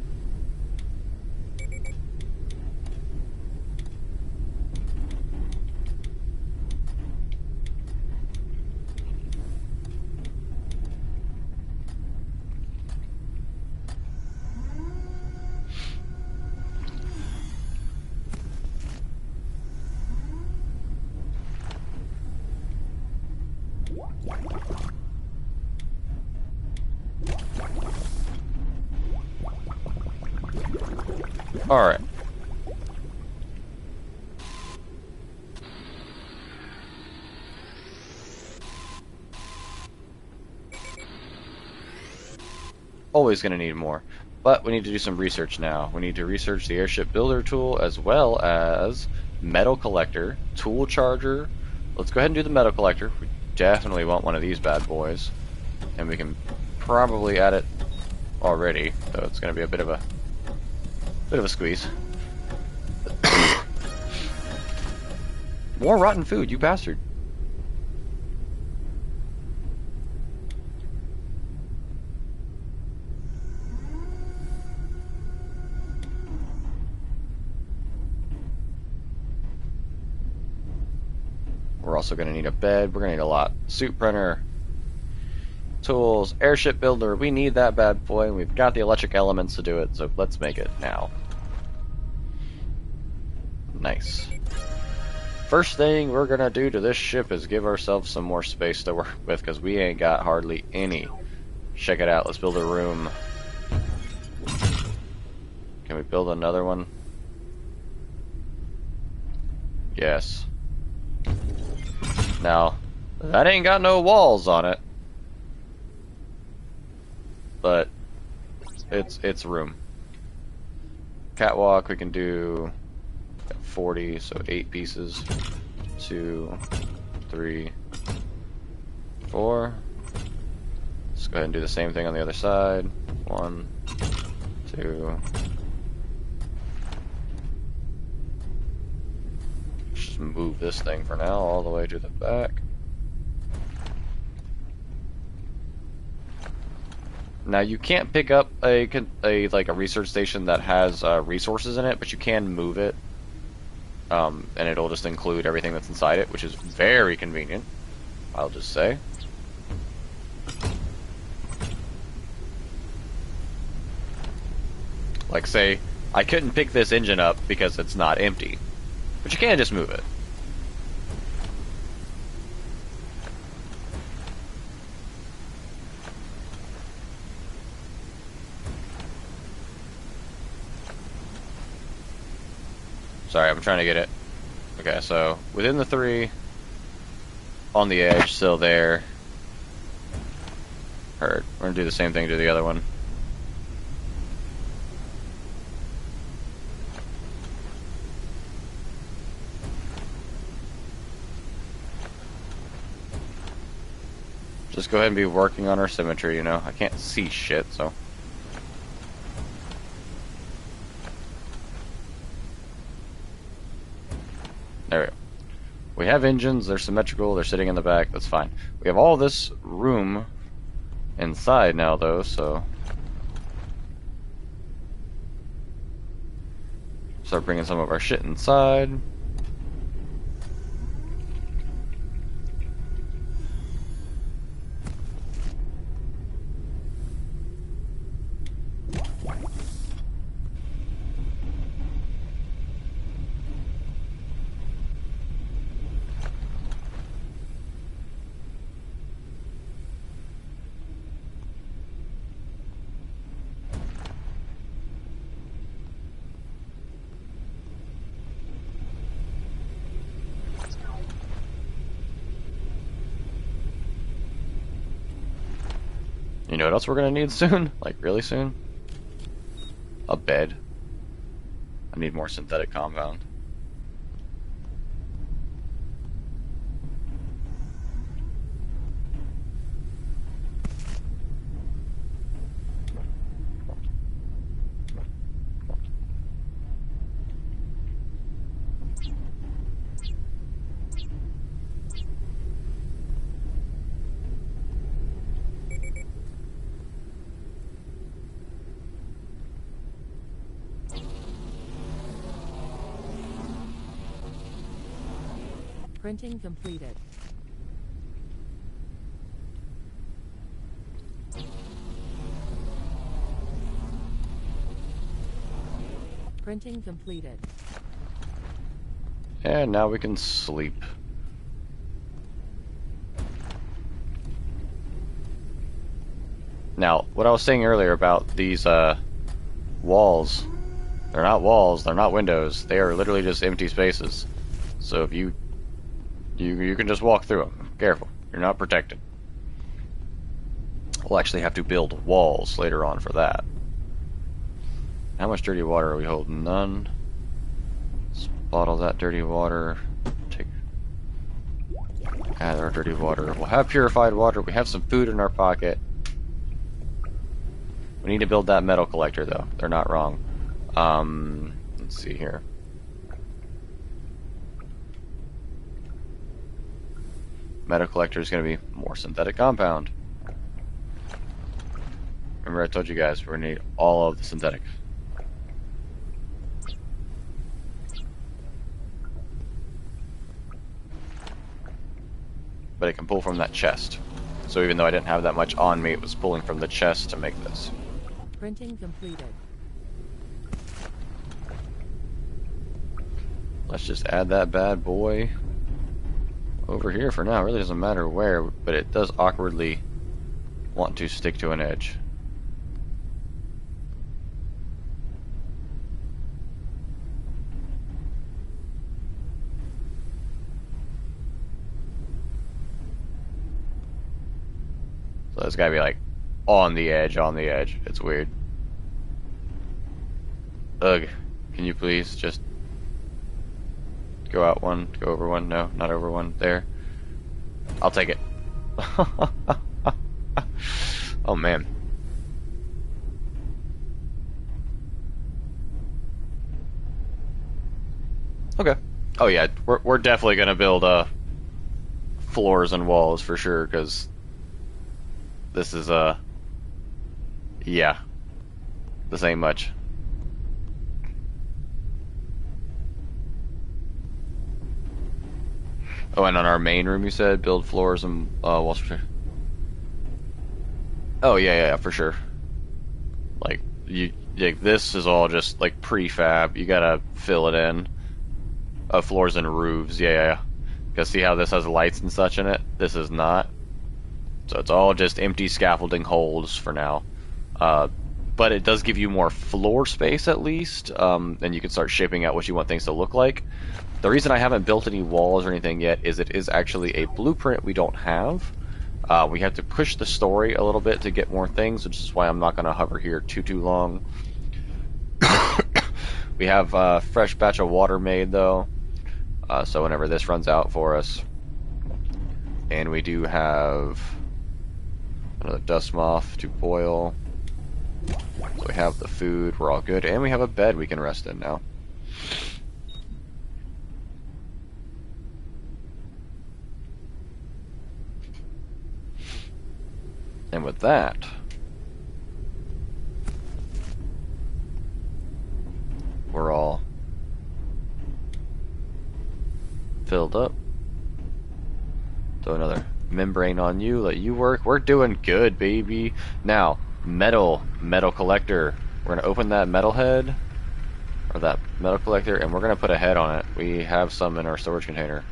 Alright. Always going to need more. But we need to do some research now. We need to research the airship builder tool as well as metal collector, tool charger. Let's go ahead and do the metal collector. We definitely want one of these bad boys. And we can probably add it already, though it's going to be a bit of a squeeze. More rotten food, you bastard. We're also going to need a bed. We're going to need a lot. Suit printer, tools, airship builder. We need that bad boy. We've got the electric elements to do it, so let's make it now. Nice. First thing we're going to do to this ship is give ourselves some more space to work with, because we ain't got hardly any. Check it out. Let's build a room. Can we build another one? Yes. Now, that ain't got no walls on it, but it's room. Catwalk we can do 40, so 8 pieces. 2, 3, 4. Let's go ahead and do the same thing on the other side. 1, 2. Just move this thing for now all the way to the back. Now you can't pick up a research station that has resources in it, but you can move it, and it'll just include everything that's inside it, which is very convenient, I'll just say. Like, say, I couldn't pick this engine up because it's not empty, but you can just move it. Sorry, I'm trying to get it. Okay, so within the 3, on the edge, still there. Heard. We're gonna do the same thing to the other one. Just go ahead and be working on our symmetry, you know? I can't see shit, so. There we go. We have engines, they're symmetrical, they're sitting in the back, that's fine. We have all this room inside now, though, so. Start bringing some of our shit inside. You know what else we're gonna need soon? Like, really soon? A bed. I need more synthetic compound. Printing completed. Printing completed. And now we can sleep. Now, what I was saying earlier about these walls, they're not walls, they're not windows, they are literally just empty spaces. So if you can just walk through them. Careful, you're not protected. We'll actually have to build walls later on for that. How much dirty water are we holding? None. Let's bottle that dirty water. Add our dirty water. We'll have purified water. We have some food in our pocket. We need to build that metal collector, though. They're not wrong. Let's see here. Metal collector is going to be more synthetic compound. Remember I told you guys we're going to need all of the synthetic. But it can pull from that chest. So even though I didn't have that much on me, it was pulling from the chest to make this. Printing completed. Let's just add that bad boy over here for now. It really doesn't matter where, but it does awkwardly want to stick to an edge. So it's gotta be like on the edge, on the edge. It's weird. Ugh. Can you please just go out one, go over one? No, not over one. There. I'll take it. Oh man. Okay. Oh yeah, we're definitely gonna build floors and walls for sure, because this is yeah, this ain't much. Oh, and on our main room, you said build floors and walls for sure. Oh yeah, for sure. Like this is all just like prefab. You gotta fill it in. Floors and roofs, yeah. Because see how this has lights and such in it? This is not. So it's all just empty scaffolding holes for now. But it does give you more floor space at least, and you can start shaping out what you want things to look like. The reason I haven't built any walls or anything yet is it is actually a blueprint we don't have. We have to push the story a little bit to get more things, which is why I'm not going to hover here too long. We have a fresh batch of water made though, so whenever this runs out for us. And we do have another dust moth to boil. So we have the food, we're all good, and we have a bed we can rest in now. And with that, we're all filled up. Throw another membrane on you, let you work. We're doing good, baby. Now, metal collector. We're gonna open that metal head, or that metal collector, and we're gonna put a head on it. We have some in our storage container.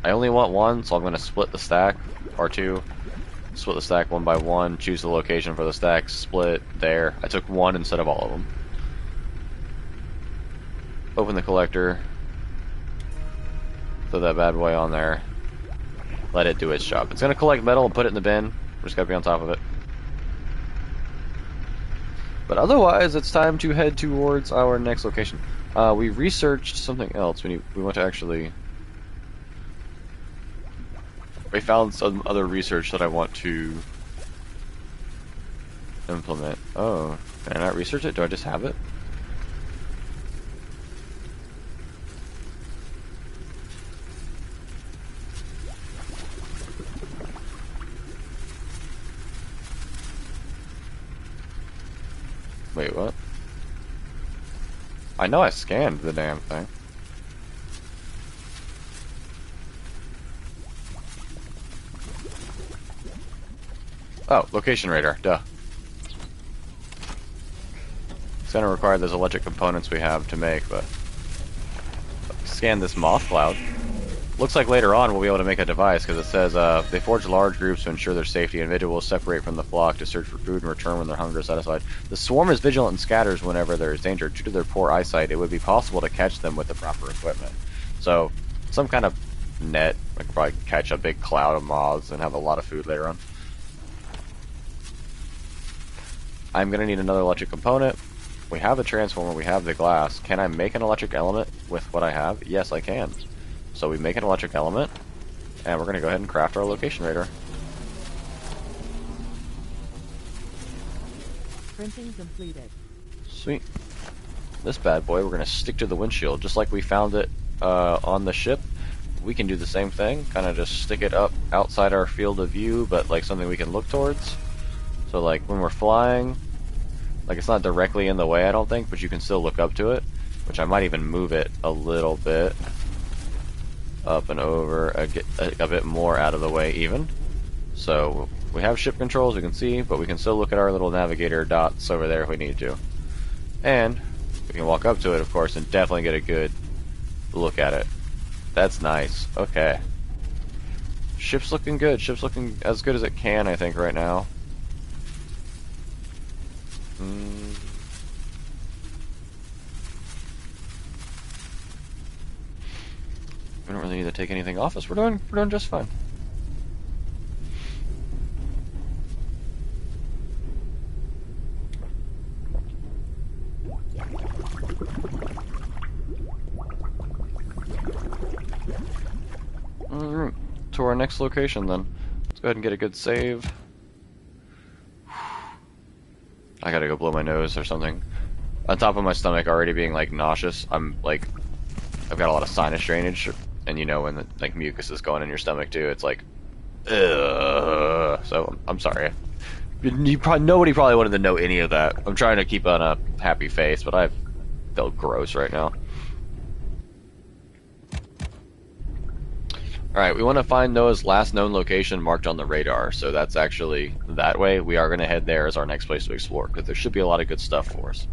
I only want one, so I'm gonna split the stack, or two. Split the stack one by one, choose the location for the stack, split, there. I took one instead of all of them. Open the collector. Throw that bad boy on there. Let it do its job. It's gonna collect metal and put it in the bin. We're just gotta be on top of it. But otherwise, it's time to head towards our next location. We researched something else. We want to actually... We found some other research that I want to implement. Oh, can I not research it? Do I just have it? Wait, what? I know I scanned the damn thing. Oh, location radar, duh. It's gonna require those electric components we have to make, but... Scan this moth cloud. Looks like later on we'll be able to make a device, because it says, they forge large groups to ensure their safety. Individuals separate from the flock to search for food and return when their hunger is satisfied. The swarm is vigilant and scatters whenever there is danger. Due to their poor eyesight, it would be possible to catch them with the proper equipment. So, some kind of net. I could probably catch a big cloud of moths and have a lot of food later on. I'm going to need another electric component. We have the transformer, we have the glass. Can I make an electric element with what I have? Yes, I can. So we make an electric element, and we're going to go ahead and craft our location radar. Printing completed. Sweet. This bad boy, we're going to stick to the windshield. Just like we found it on the ship, we can do the same thing. Kind of just stick it up outside our field of view, but like something we can look towards. So like when we're flying, like it's not directly in the way I don't think, but you can still look up to it, which I might even move it a little bit up and over, a bit more out of the way even. So we have ship controls, we can see, but we can still look at our little navigator dots over there if we need to. And we can walk up to it, of course, and definitely get a good look at it. That's nice. Okay. Ship's looking good. Ship's looking as good as it can, I think, right now. We don't really need to take anything off us. We're doing just fine. Alright, to our next location then. Let's go ahead and get a good save. I gotta go blow my nose or something. On top of my stomach already being like nauseous, I'm like, I've got a lot of sinus drainage, and you know when the, like mucus is going in your stomach too, it's like, ugh. So I'm sorry. Nobody probably wanted to know any of that. I'm trying to keep on a happy face, but I feel gross right now. Alright, we want to find Noah's last known location marked on the radar, so that's actually that way. We are going to head there as our next place to explore, because there should be a lot of good stuff for us.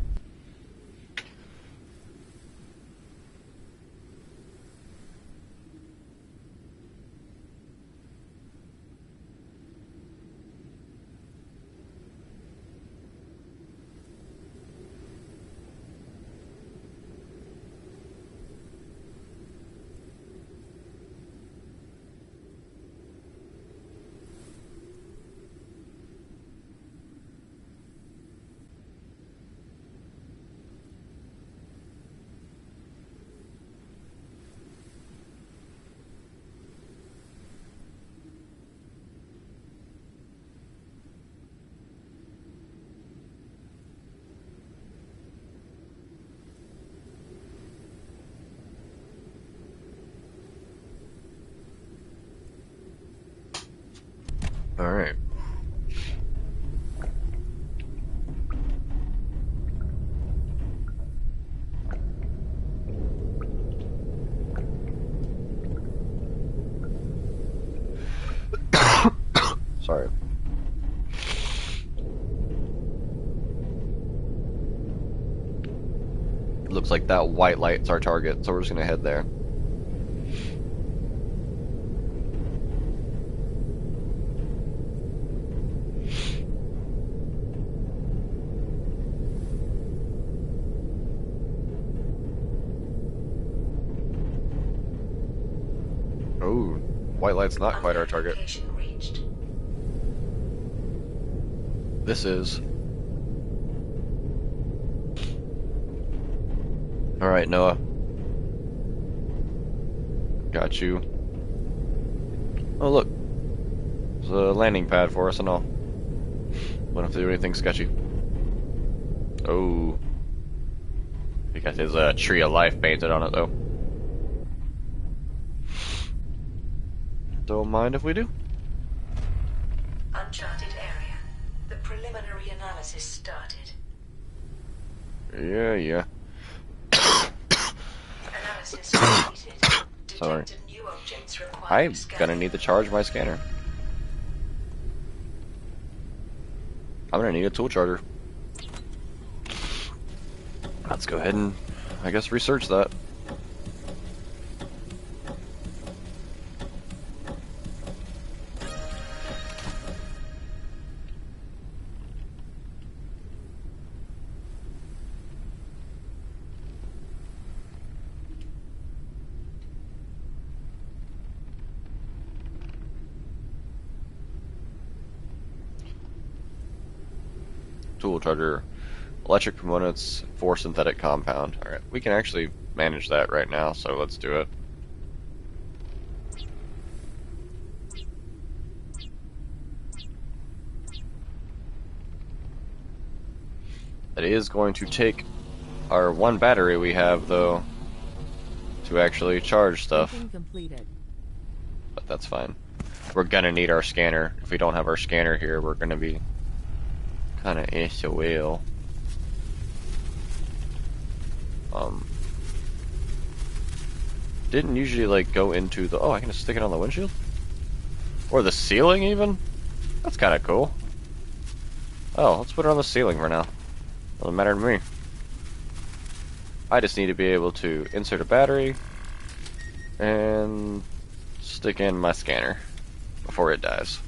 Alright. Sorry. Looks like that white light's our target, so we're just gonna head there. Oh, white light's not quite our target. Location reached. This is. Alright, Noah. Got you. Oh, look. There's a landing pad for us and all. Wouldn't have to do anything sketchy. Oh. He got his tree of life painted on it, though. Don't mind if we do. Uncharted area. The preliminary analysis started. Yeah. Analysis completed. Sorry. Detected new objects requiring I'm scanning. gonna need to charge my scanner. I'm gonna need a tool charger. Let's go ahead and, I guess, research that. Tool charger, electric components for synthetic compound. Alright, we can actually manage that right now, so let's do it. It is going to take our one battery we have, though, to actually charge stuff. Printing completed. But that's fine. We're gonna need our scanner. If we don't have our scanner here, we're gonna be kinda SOL. Didn't usually like go into the, oh, I can just stick it on the windshield? Or the ceiling even? That's kinda cool. Oh, let's put it on the ceiling for now. Doesn't matter to me. I just need to be able to insert a battery and stick in my scanner before it dies.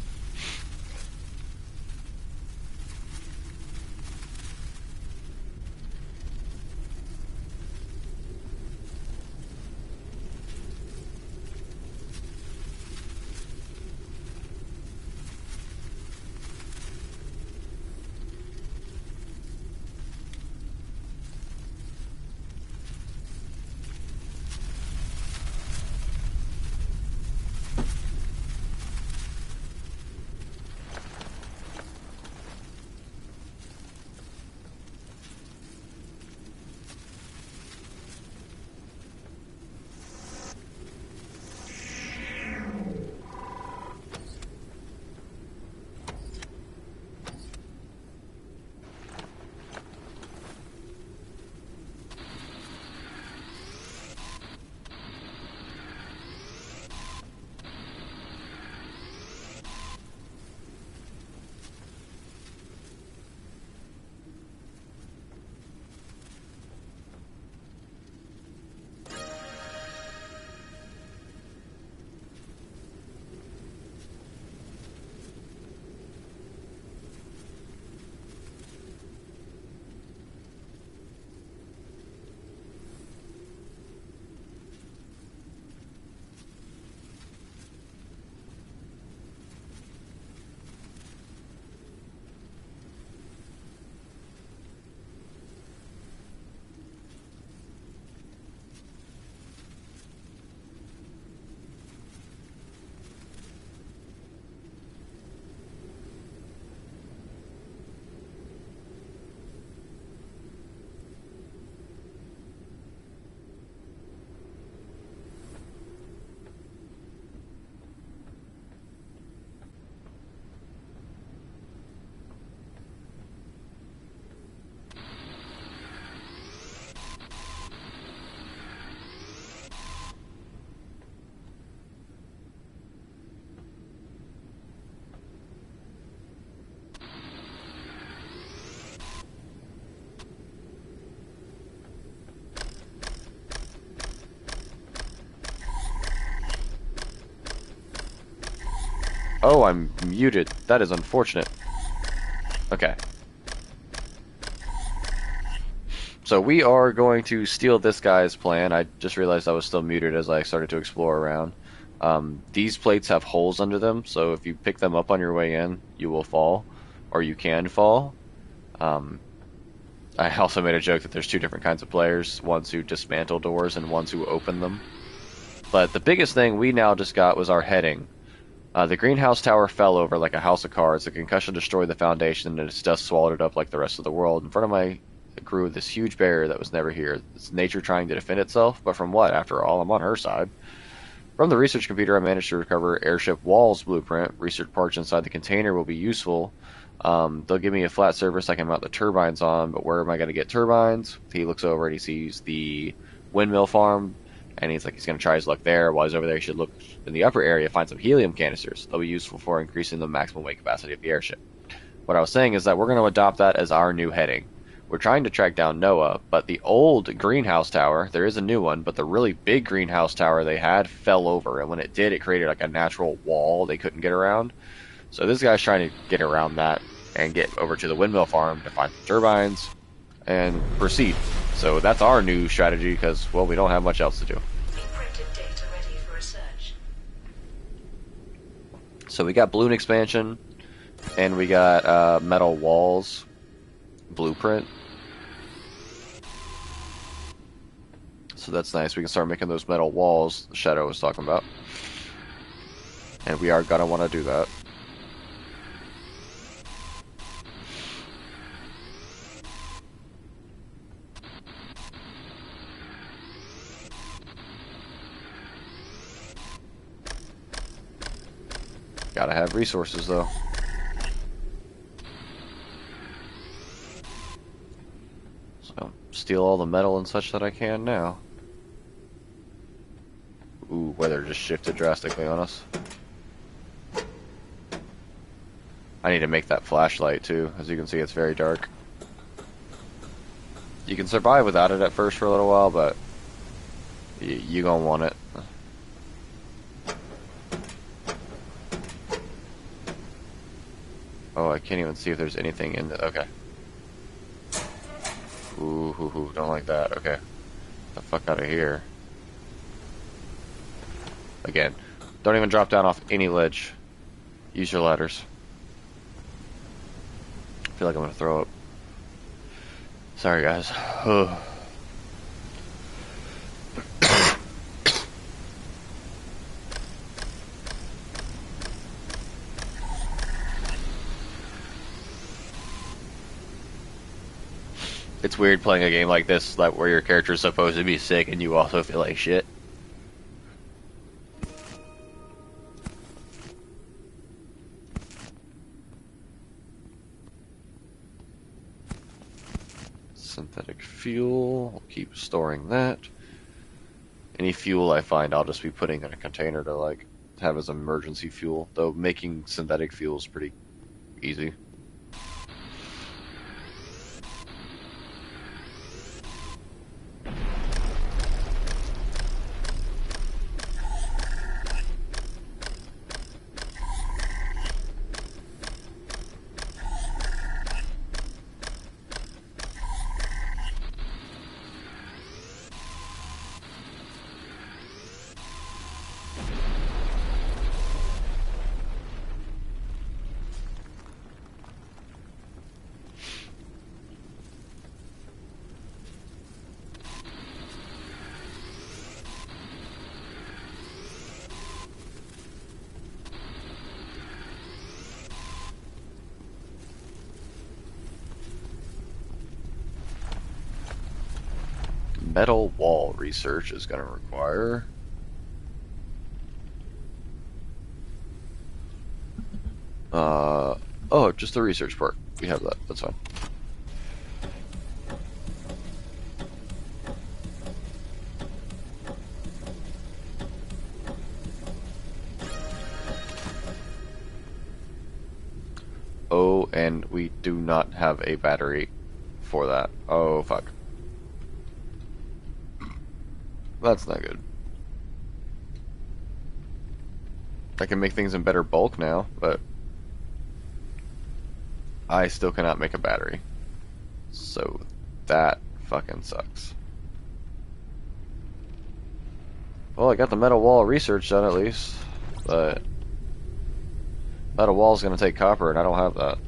Oh, I'm muted. That is unfortunate. Okay. So we are going to steal this guy's plan. I just realized I was still muted as I started to explore around. These plates have holes under them, so if you pick them up on your way in, you will fall, or you can fall. I also made a joke that there's two different kinds of players, ones who dismantle doors and ones who open them. But the biggest thing we now just got was our heading. The greenhouse tower fell over like a house of cards. The concussion destroyed the foundation, and its dust swallowed it up like the rest of the world. In front of my grew this huge barrier that was never here. It's nature trying to defend itself, but from what, after all? I'm on her side. From the research computer, I managed to recover airship Wall's blueprint. Research parts inside the container will be useful. They'll give me a flat surface I can mount the turbines on, but where am I going to get turbines? He looks over and he sees the windmill farm, and he's like, he's going to try his luck there. While he's over there, he should look in the upper area, find some helium canisters. They'll be useful for increasing the maximum weight capacity of the airship. What I was saying is that we're going to adopt that as our new heading. We're trying to track down Noah, but the old greenhouse tower, there is a new one, but the really big greenhouse tower they had fell over, and when it did, it created like a natural wall they couldn't get around. So this guy's trying to get around that and get over to the windmill farm to find the turbines and proceed. So that's our new strategy because, well, we don't have much else to do. Encrypted data ready for research. So we got balloon expansion, and we got metal walls blueprint. So that's nice. We can start making those metal walls Shadow was talking about. And we are gonna want to do that. Gotta have resources though. So steal all the metal and such that I can now. Ooh, weather just shifted drastically on us. I need to make that flashlight too. As you can see, it's very dark. You can survive without it at first for a little while, but you gonna want it. Oh, I can't even see if there's anything in the... Okay. Ooh, don't like that. Okay. Get the fuck out of here. Again, don't even drop down off any ledge. Use your ladders. I feel like I'm gonna throw up. Sorry, guys. Ugh. It's weird playing a game like this, like where your character is supposed to be sick and you also feel like shit. Synthetic fuel, I'll keep storing that. Any fuel I find, I'll just be putting in a container to like have as emergency fuel. Though making synthetic fuel is pretty easy. Metal wall research is going to require... oh, just the research part. We have that. That's fine. Oh, and we do not have a battery for that. Oh, fuck. That's not good. I can make things in better bulk now, but I still cannot make a battery. So that fucking sucks. Well, I got the metal wall research done at least, but metal wall is going to take copper, and I don't have that.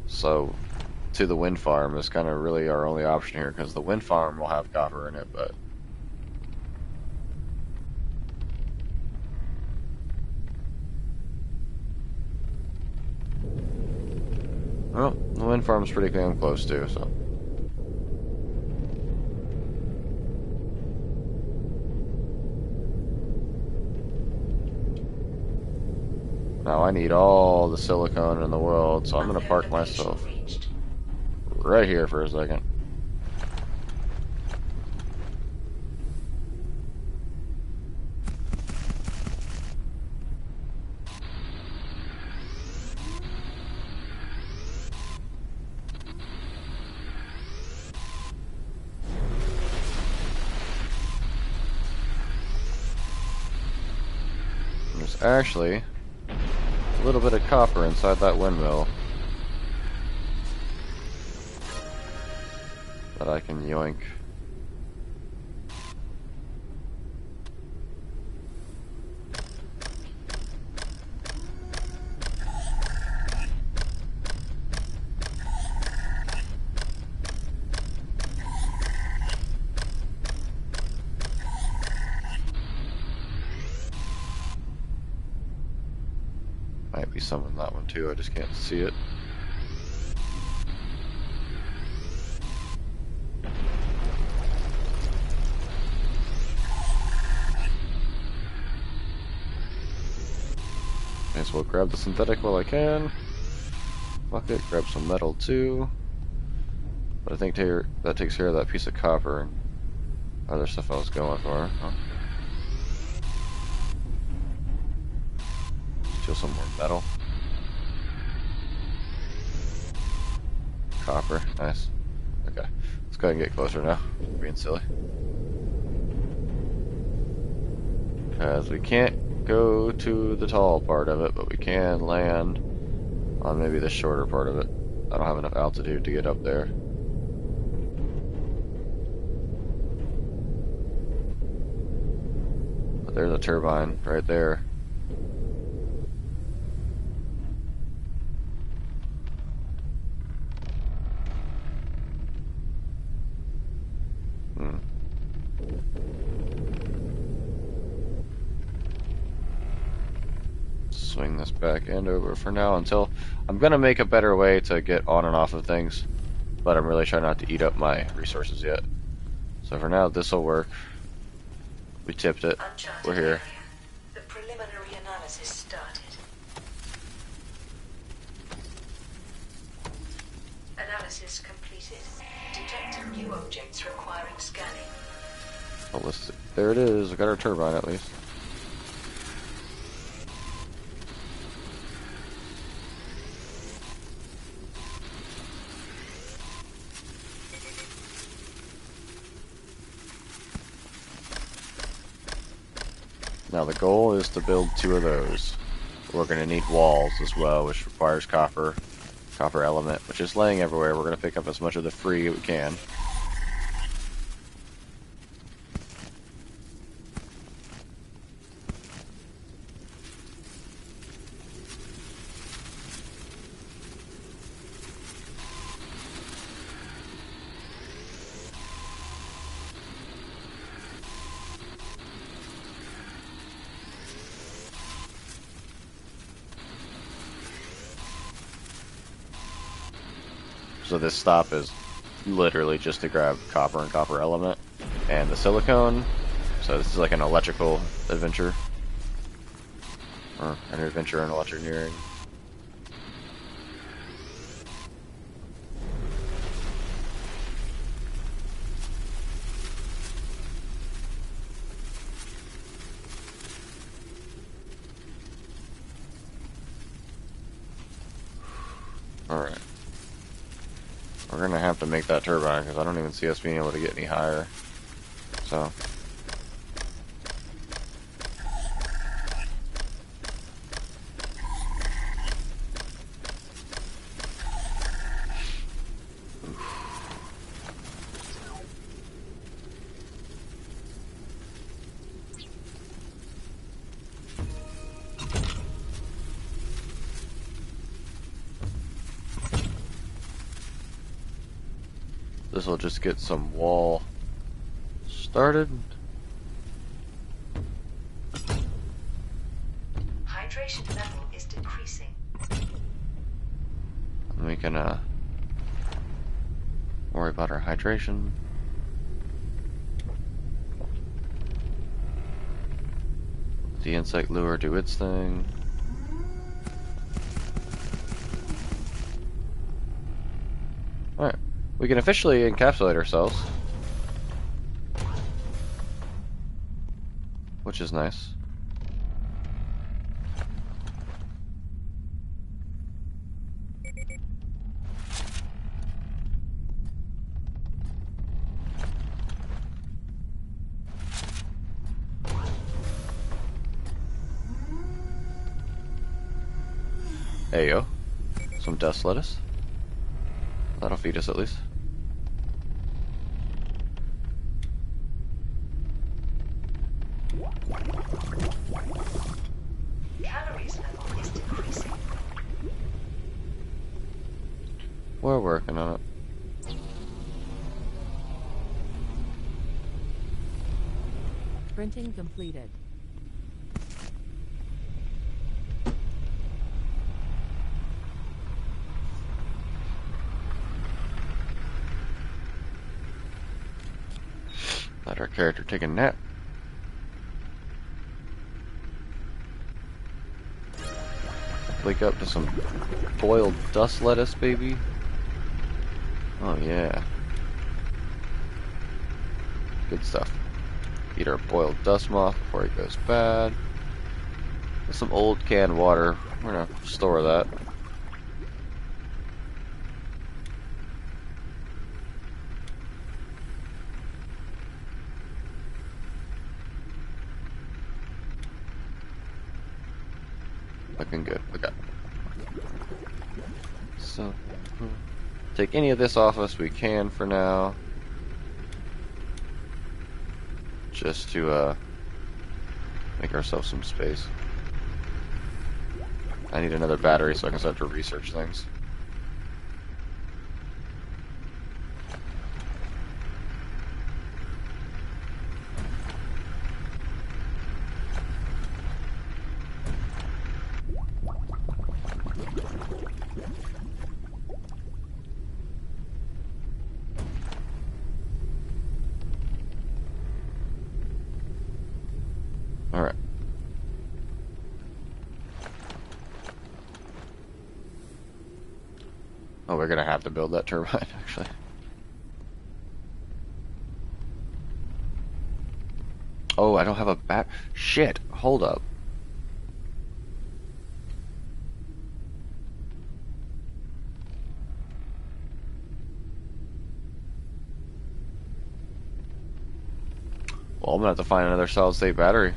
So, to the wind farm is kind of really our only option here, because the wind farm will have copper in it, but well, the wind farm's pretty damn close too, so. Now I need all the silicone in the world, so I'm gonna park myself right here for a second. There's actually a little bit of copper inside that windmill that I can yoink. Might be some in that one too, I just can't see it. May as well grab the synthetic while I can. Fuck it, grab some metal too. But I think that takes care of that piece of copper and other stuff I was going for. Huh? Steal some more metal. Copper, nice. Okay, let's go ahead and get closer now. I'm being silly. Because we can't go to the tall part of it, but we can land on maybe the shorter part of it. I don't have enough altitude to get up there. But there's a turbine right there. Swing this back end over for now until I'm gonna make a better way to get on and off of things, but I'm really trying not to eat up my resources yet. So for now, this will work. We tipped it. Uncharted We're here. area. The preliminary analysis started. Analysis completed. Detected new objects requiring scanning. Oh, there it is. We got our turbine at least. Now the goal is to build 2 of those. We're going to need walls as well, which requires copper element, which is laying everywhere. We're going to pick up as much of the free we can. So this stop is literally just to grab copper and copper element and the silicone. So this is like an electrical adventure. Or an adventure in electroniering. Alright. We're gonna have to make that turbine because I don't even see us being able to get any higher. So This will just get some wall started. Hydration level is decreasing. And we can worry about our hydration. The insect lure do its thing. Alright, we can officially encapsulate ourselves, which is nice. There you go. Some dust lettuce. That'll feed us at least. Calories level is decreasing. We're working on it. Printing completed. Let our character take a nap. Wake up to some boiled dust lettuce, baby. Oh yeah. Good stuff. Eat our boiled dust moth before it goes bad. With some old canned water. We're gonna store that. Looking good. Okay. So, take any of this off us we can for now. Just to make ourselves some space. I need another battery so I can start to research things. Alright. Oh, we're gonna have to build that turbine, actually. Oh, I don't have a bat. Shit, hold up. Well, I'm gonna have to find another solid state battery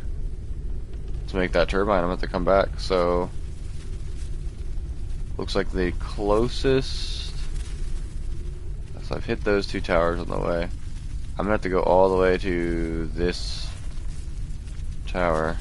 to make that turbine. I'm gonna have to come back. So, looks like the closest. So I've hit those two towers on the way. I'm gonna have to go all the way to this tower.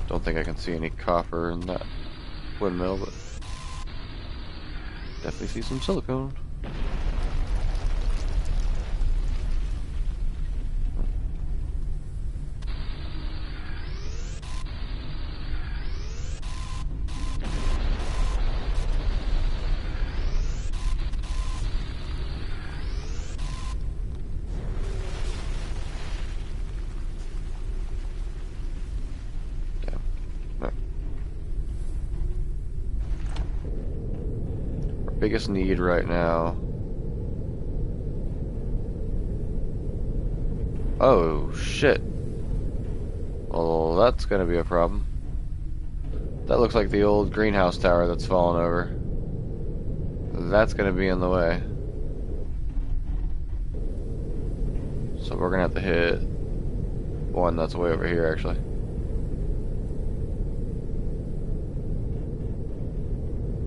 Don't think I can see any copper in that windmill, but definitely see some silicone. Biggest need right now. Oh shit. Well, that's gonna be a problem. That looks like the old greenhouse tower that's fallen over. That's gonna be in the way. So we're gonna have to hit one that's way over here, actually.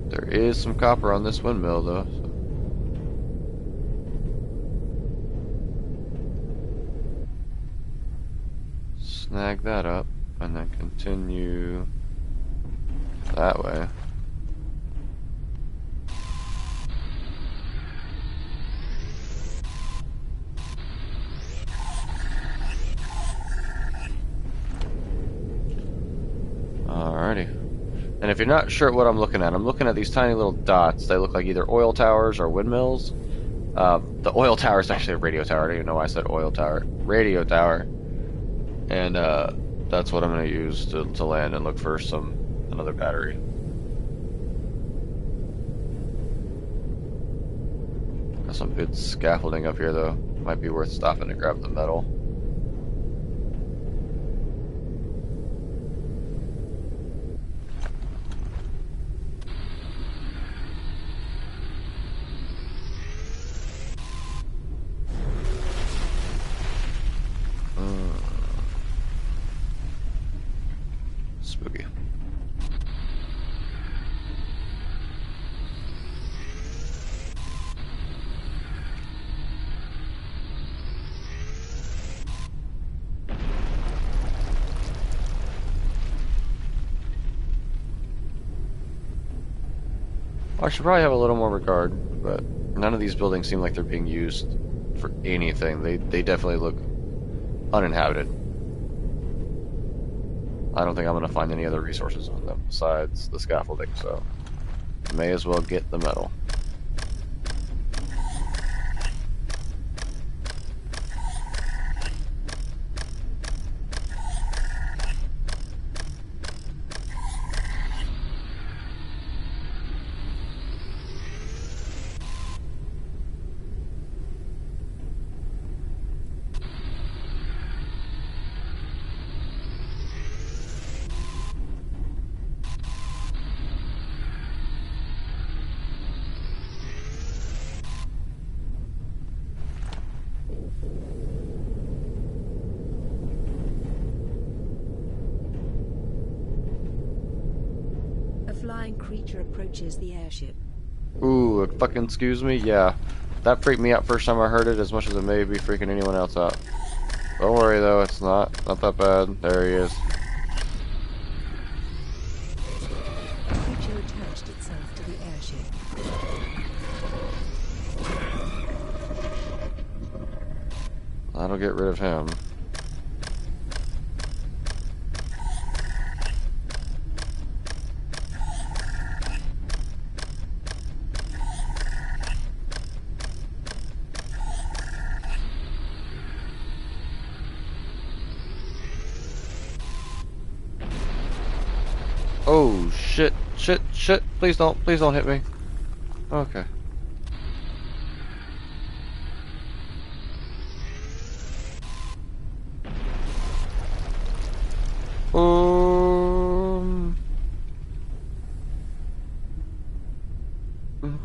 There is some copper on this windmill, though. So. Snag that up, and then continue that way. Alrighty. And if you're not sure what I'm looking at these tiny little dots. They look like either oil towers or windmills. The oil tower is actually a radio tower. I don't even know why I said oil tower. Radio tower. And that's what I'm going to use to land and look for another battery. Got some good scaffolding up here, though. Might be worth stopping to grab the metal. Spooky. I should probably have a little more regard, but none of these buildings seem like they're being used for anything. They definitely look uninhabited. I don't think I'm going to find any other resources on them besides the scaffolding, so may as well get the metal. A flying creature approaches the airship. Ooh, fucking excuse me? Yeah. That freaked me out first time I heard it as much as it may be freaking anyone else out. Don't worry though, it's not that bad. There he is. The creature attached itself to the airship. That'll get rid of him. Oh shit, shit, please don't hit me. Okay.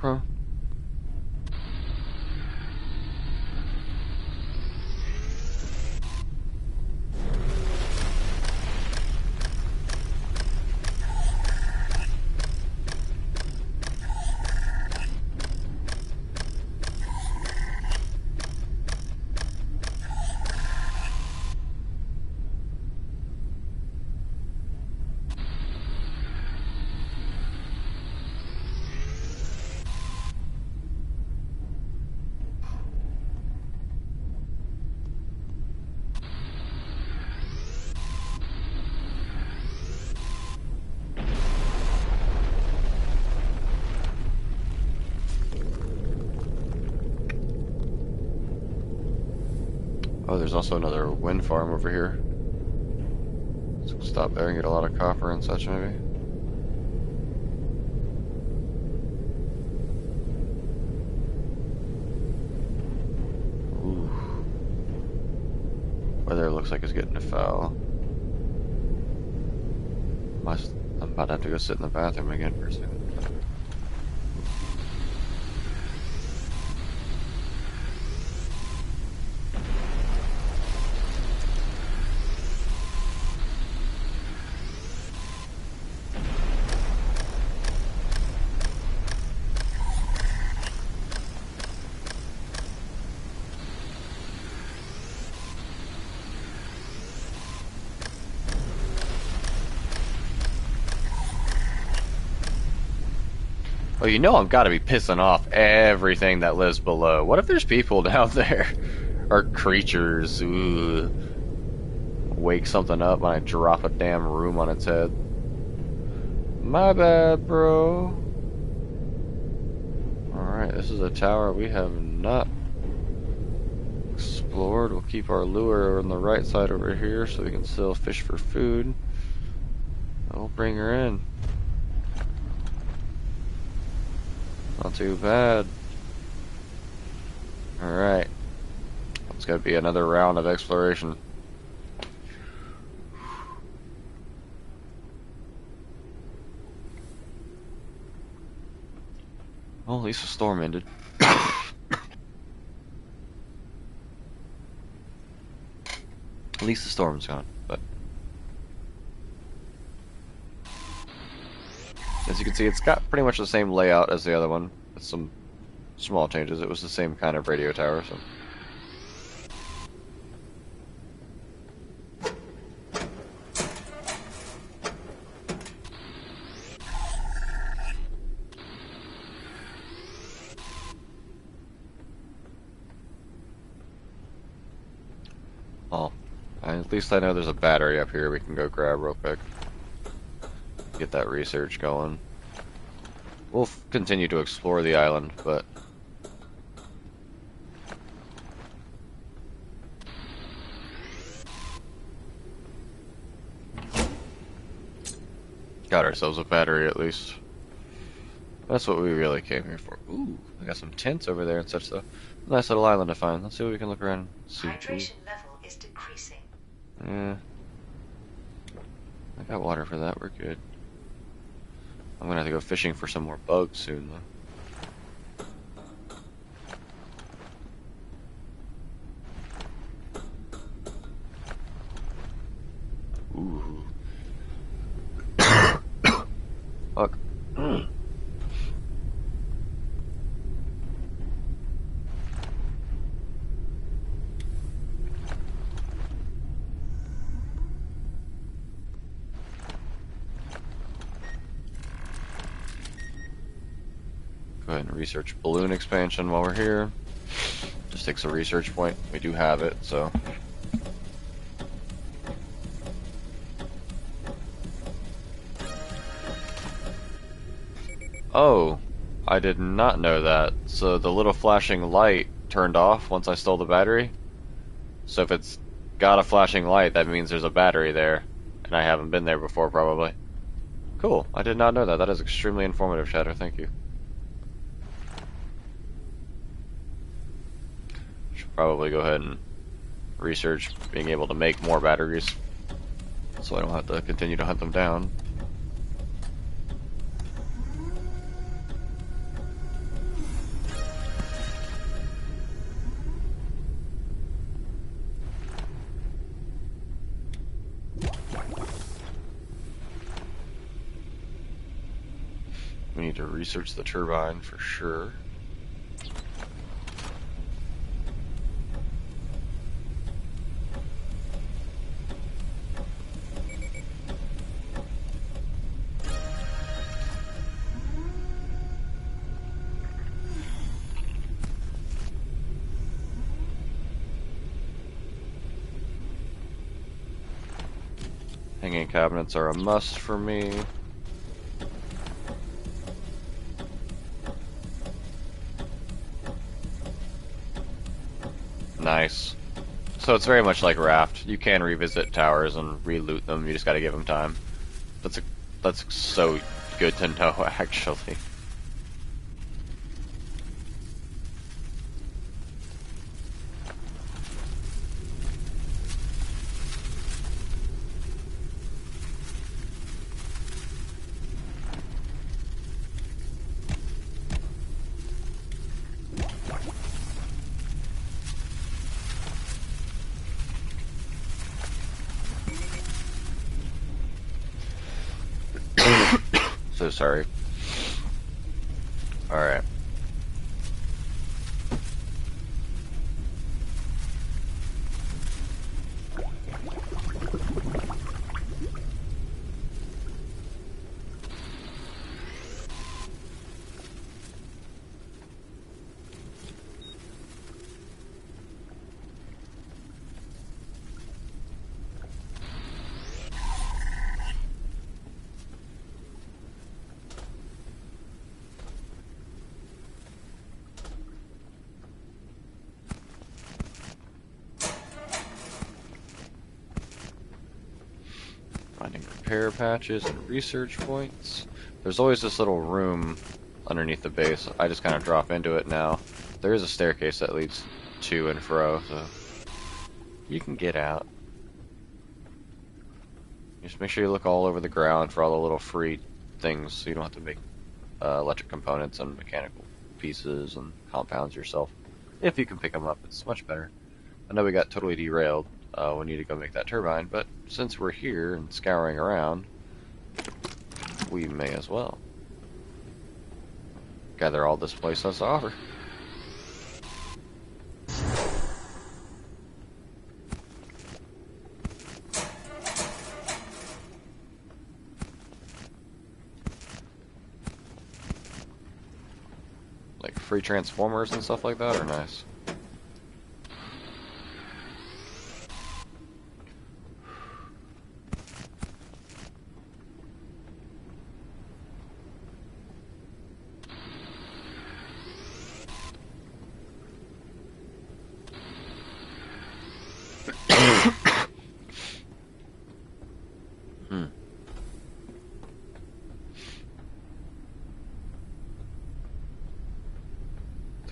Okay. Oh, there's also another wind farm over here. So we'll stop there and get a lot of copper and such, maybe. Ooh. Weather looks like it's getting foul. I'm about to have to go sit in the bathroom again for a second. Well, you know I'm gotta be pissing off everything that lives below. What if there's people down there? Or creatures? Ooh. Wake something up when I drop a damn room on its head. My bad, bro. Alright, this is a tower we have not explored. We'll keep our lure on the right side over here so we can still fish for food. We'll bring her in. Not too bad. Alright. It's gonna be another round of exploration. Well, at least the storm ended. At least the storm's gone, but as you can see, it's got pretty much the same layout as the other one, with some small changes. It was the same kind of radio tower, so. Oh, at least I know there's a battery up here we can go grab real quick. Get that research going. We'll continue to explore the island, but got ourselves a battery at least. That's what we really came here for. Ooh, I got some tents over there and such stuff. Nice little island to find. Let's see what we can look around and see. Hydration level is decreasing. Yeah. I got water for that, we're good. I'm gonna have to go fishing for some more bugs soon though. Ooh. Fuck. Go ahead and research balloon expansion while we're here. Just takes a research point. We do have it, so. Oh, I did not know that. So the little flashing light turned off once I stole the battery. So if it's got a flashing light, that means there's a battery there. And I haven't been there before, probably. Cool. I did not know that. That is extremely informative, Shadow. Thank you. Should probably go ahead and research being able to make more batteries, so I don't have to continue to hunt them down. We need to research the turbine for sure. Hanging cabinets are a must for me. Nice. So it's very much like Raft. You can revisit towers and re-loot them. You just got to give them time. That's so good to know, actually. So sorry. Alright. Finding repair patches and research points. There's always this little room underneath the base. I just kind of drop into it now. There is a staircase that leads to and fro, so you can get out. Just make sure you look all over the ground for all the little free things, so you don't have to make electric components and mechanical pieces and compounds yourself. If you can pick them up, it's much better. I know we got totally derailed. We need to go make that turbine, but since we're here and scouring around, we may as well gather all this place has to offer. Like free transformers and stuff like that are nice.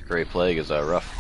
Great Plague is rough.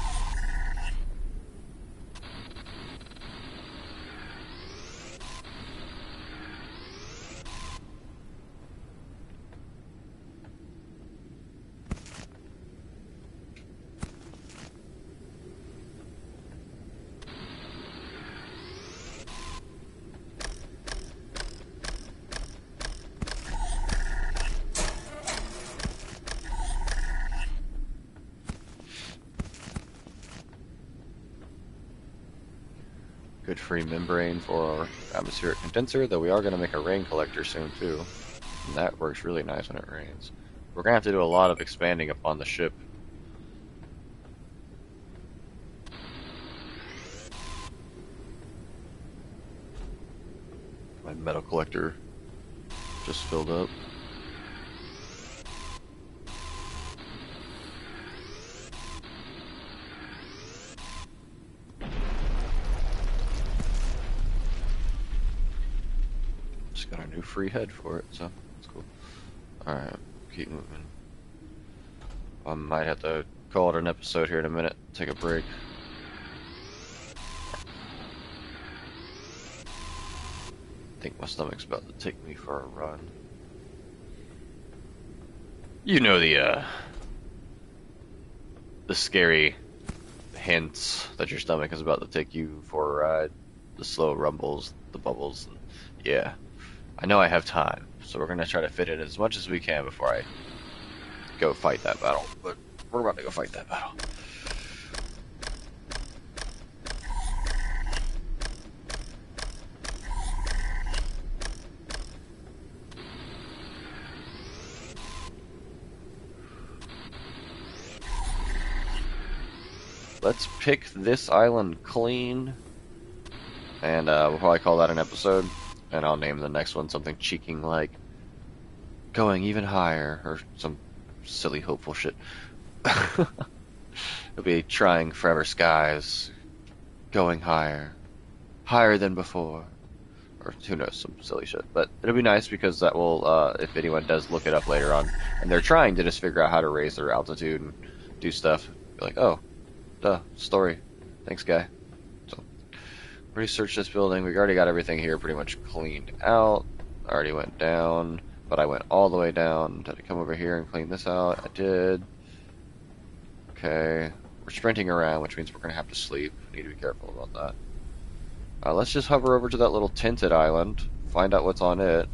Good free membrane for our atmospheric condenser, though we are going to make a rain collector soon too. And that works really nice when it rains. We're going to have to do a lot of expanding upon the ship. My metal collector just filled up. Got our new free head for it, so that's cool. Alright, keep moving. I might have to call it an episode here in a minute, take a break. I think my stomach's about to take me for a run. You know the scary hints that your stomach is about to take you for a ride. The slow rumbles, the bubbles, and yeah. I know I have time, so we're going to try to fit in as much as we can before I go fight that battle. But we're about to go fight that battle. Let's pick this island clean, and we'll probably call that an episode. And I'll name the next one something cheeking like Going Even Higher, or some silly hopeful shit. It'll be Trying Forever Skies, Going Higher, Higher Than Before, or who knows, some silly shit. But it'll be nice because that will, if anyone does look it up later on, and they're trying to just figure out how to raise their altitude and do stuff, be like, oh, duh, story. Thanks, guy. Research this building. We already got everything here pretty much cleaned out. I already went down, but I went all the way down. Had to come over here and clean this out. I did. Okay. We're sprinting around, which means we're going to have to sleep. Need to be careful about that. Let's just hover over to that little tinted island, find out what's on it,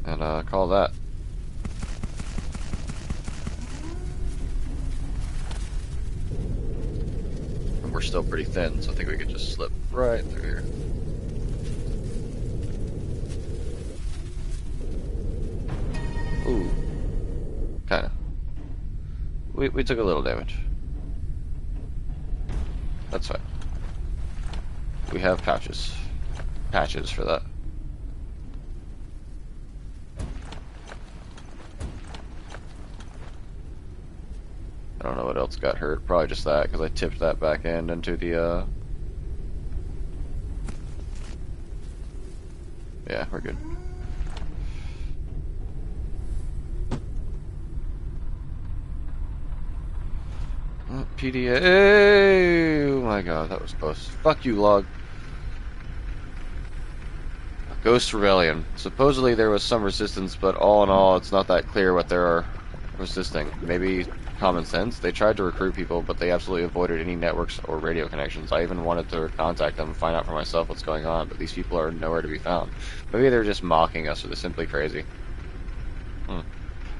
and call that. We're still pretty thin, so I think we could just slip right through here. Ooh. Kinda. We took a little damage. That's fine. We have patches. Patches for that. I don't know what else got hurt. Probably just that, because I tipped that back end into the, Yeah, we're good. PDA. Oh my god, that was close. Fuck you, log. Ghost Rebellion. Supposedly there was some resistance, but all in all, it's not that clear what they're resisting. Maybe common sense. They tried to recruit people, but they absolutely avoided any networks or radio connections. I even wanted to contact them and find out for myself what's going on, but these people are nowhere to be found. Maybe they're just mocking us, or they're simply crazy.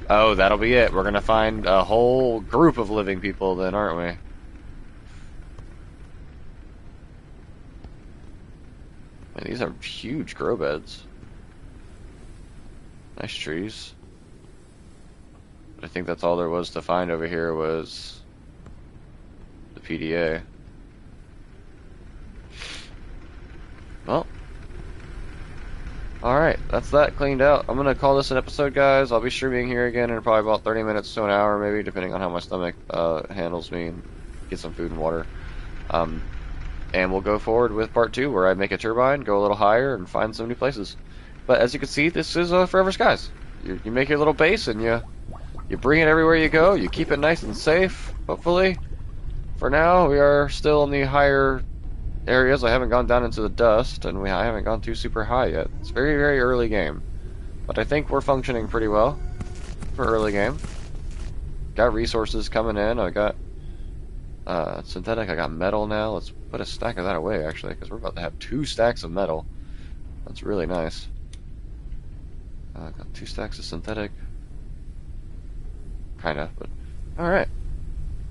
Oh, that'll be it. We're gonna find a whole group of living people then, aren't we? Man, these are huge grow beds. Nice trees. But I think that's all there was to find over here was the PDA. Well. Alright, that's that cleaned out. I'm gonna call this an episode, guys. I'll be streaming here again in probably about 30 minutes to an hour, maybe, depending on how my stomach handles me and get some food and water. And we'll go forward with part 2, where I make a turbine, go a little higher, and find some new places. But as you can see, this is Forever Skies. You make your little base, and you bring it everywhere you go. You keep it nice and safe, hopefully. For now, we are still in the higher areas. I haven't gone down into the dust, and I haven't gone too super high yet. It's a very, very early game. But I think we're functioning pretty well for early game. Got resources coming in. I got synthetic. I got metal now. Let's put a stack of that away, actually, because we're about to have 2 stacks of metal. That's really nice. Got 2 stacks of synthetic. Kinda, but alright.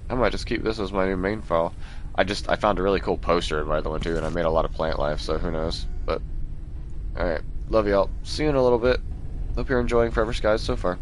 I might just keep this as my new main file. I found a really cool poster in my other one too, and I made a lot of plant life, so who knows. But alright. Love y'all. See you in a little bit. Hope you're enjoying Forever Skies so far.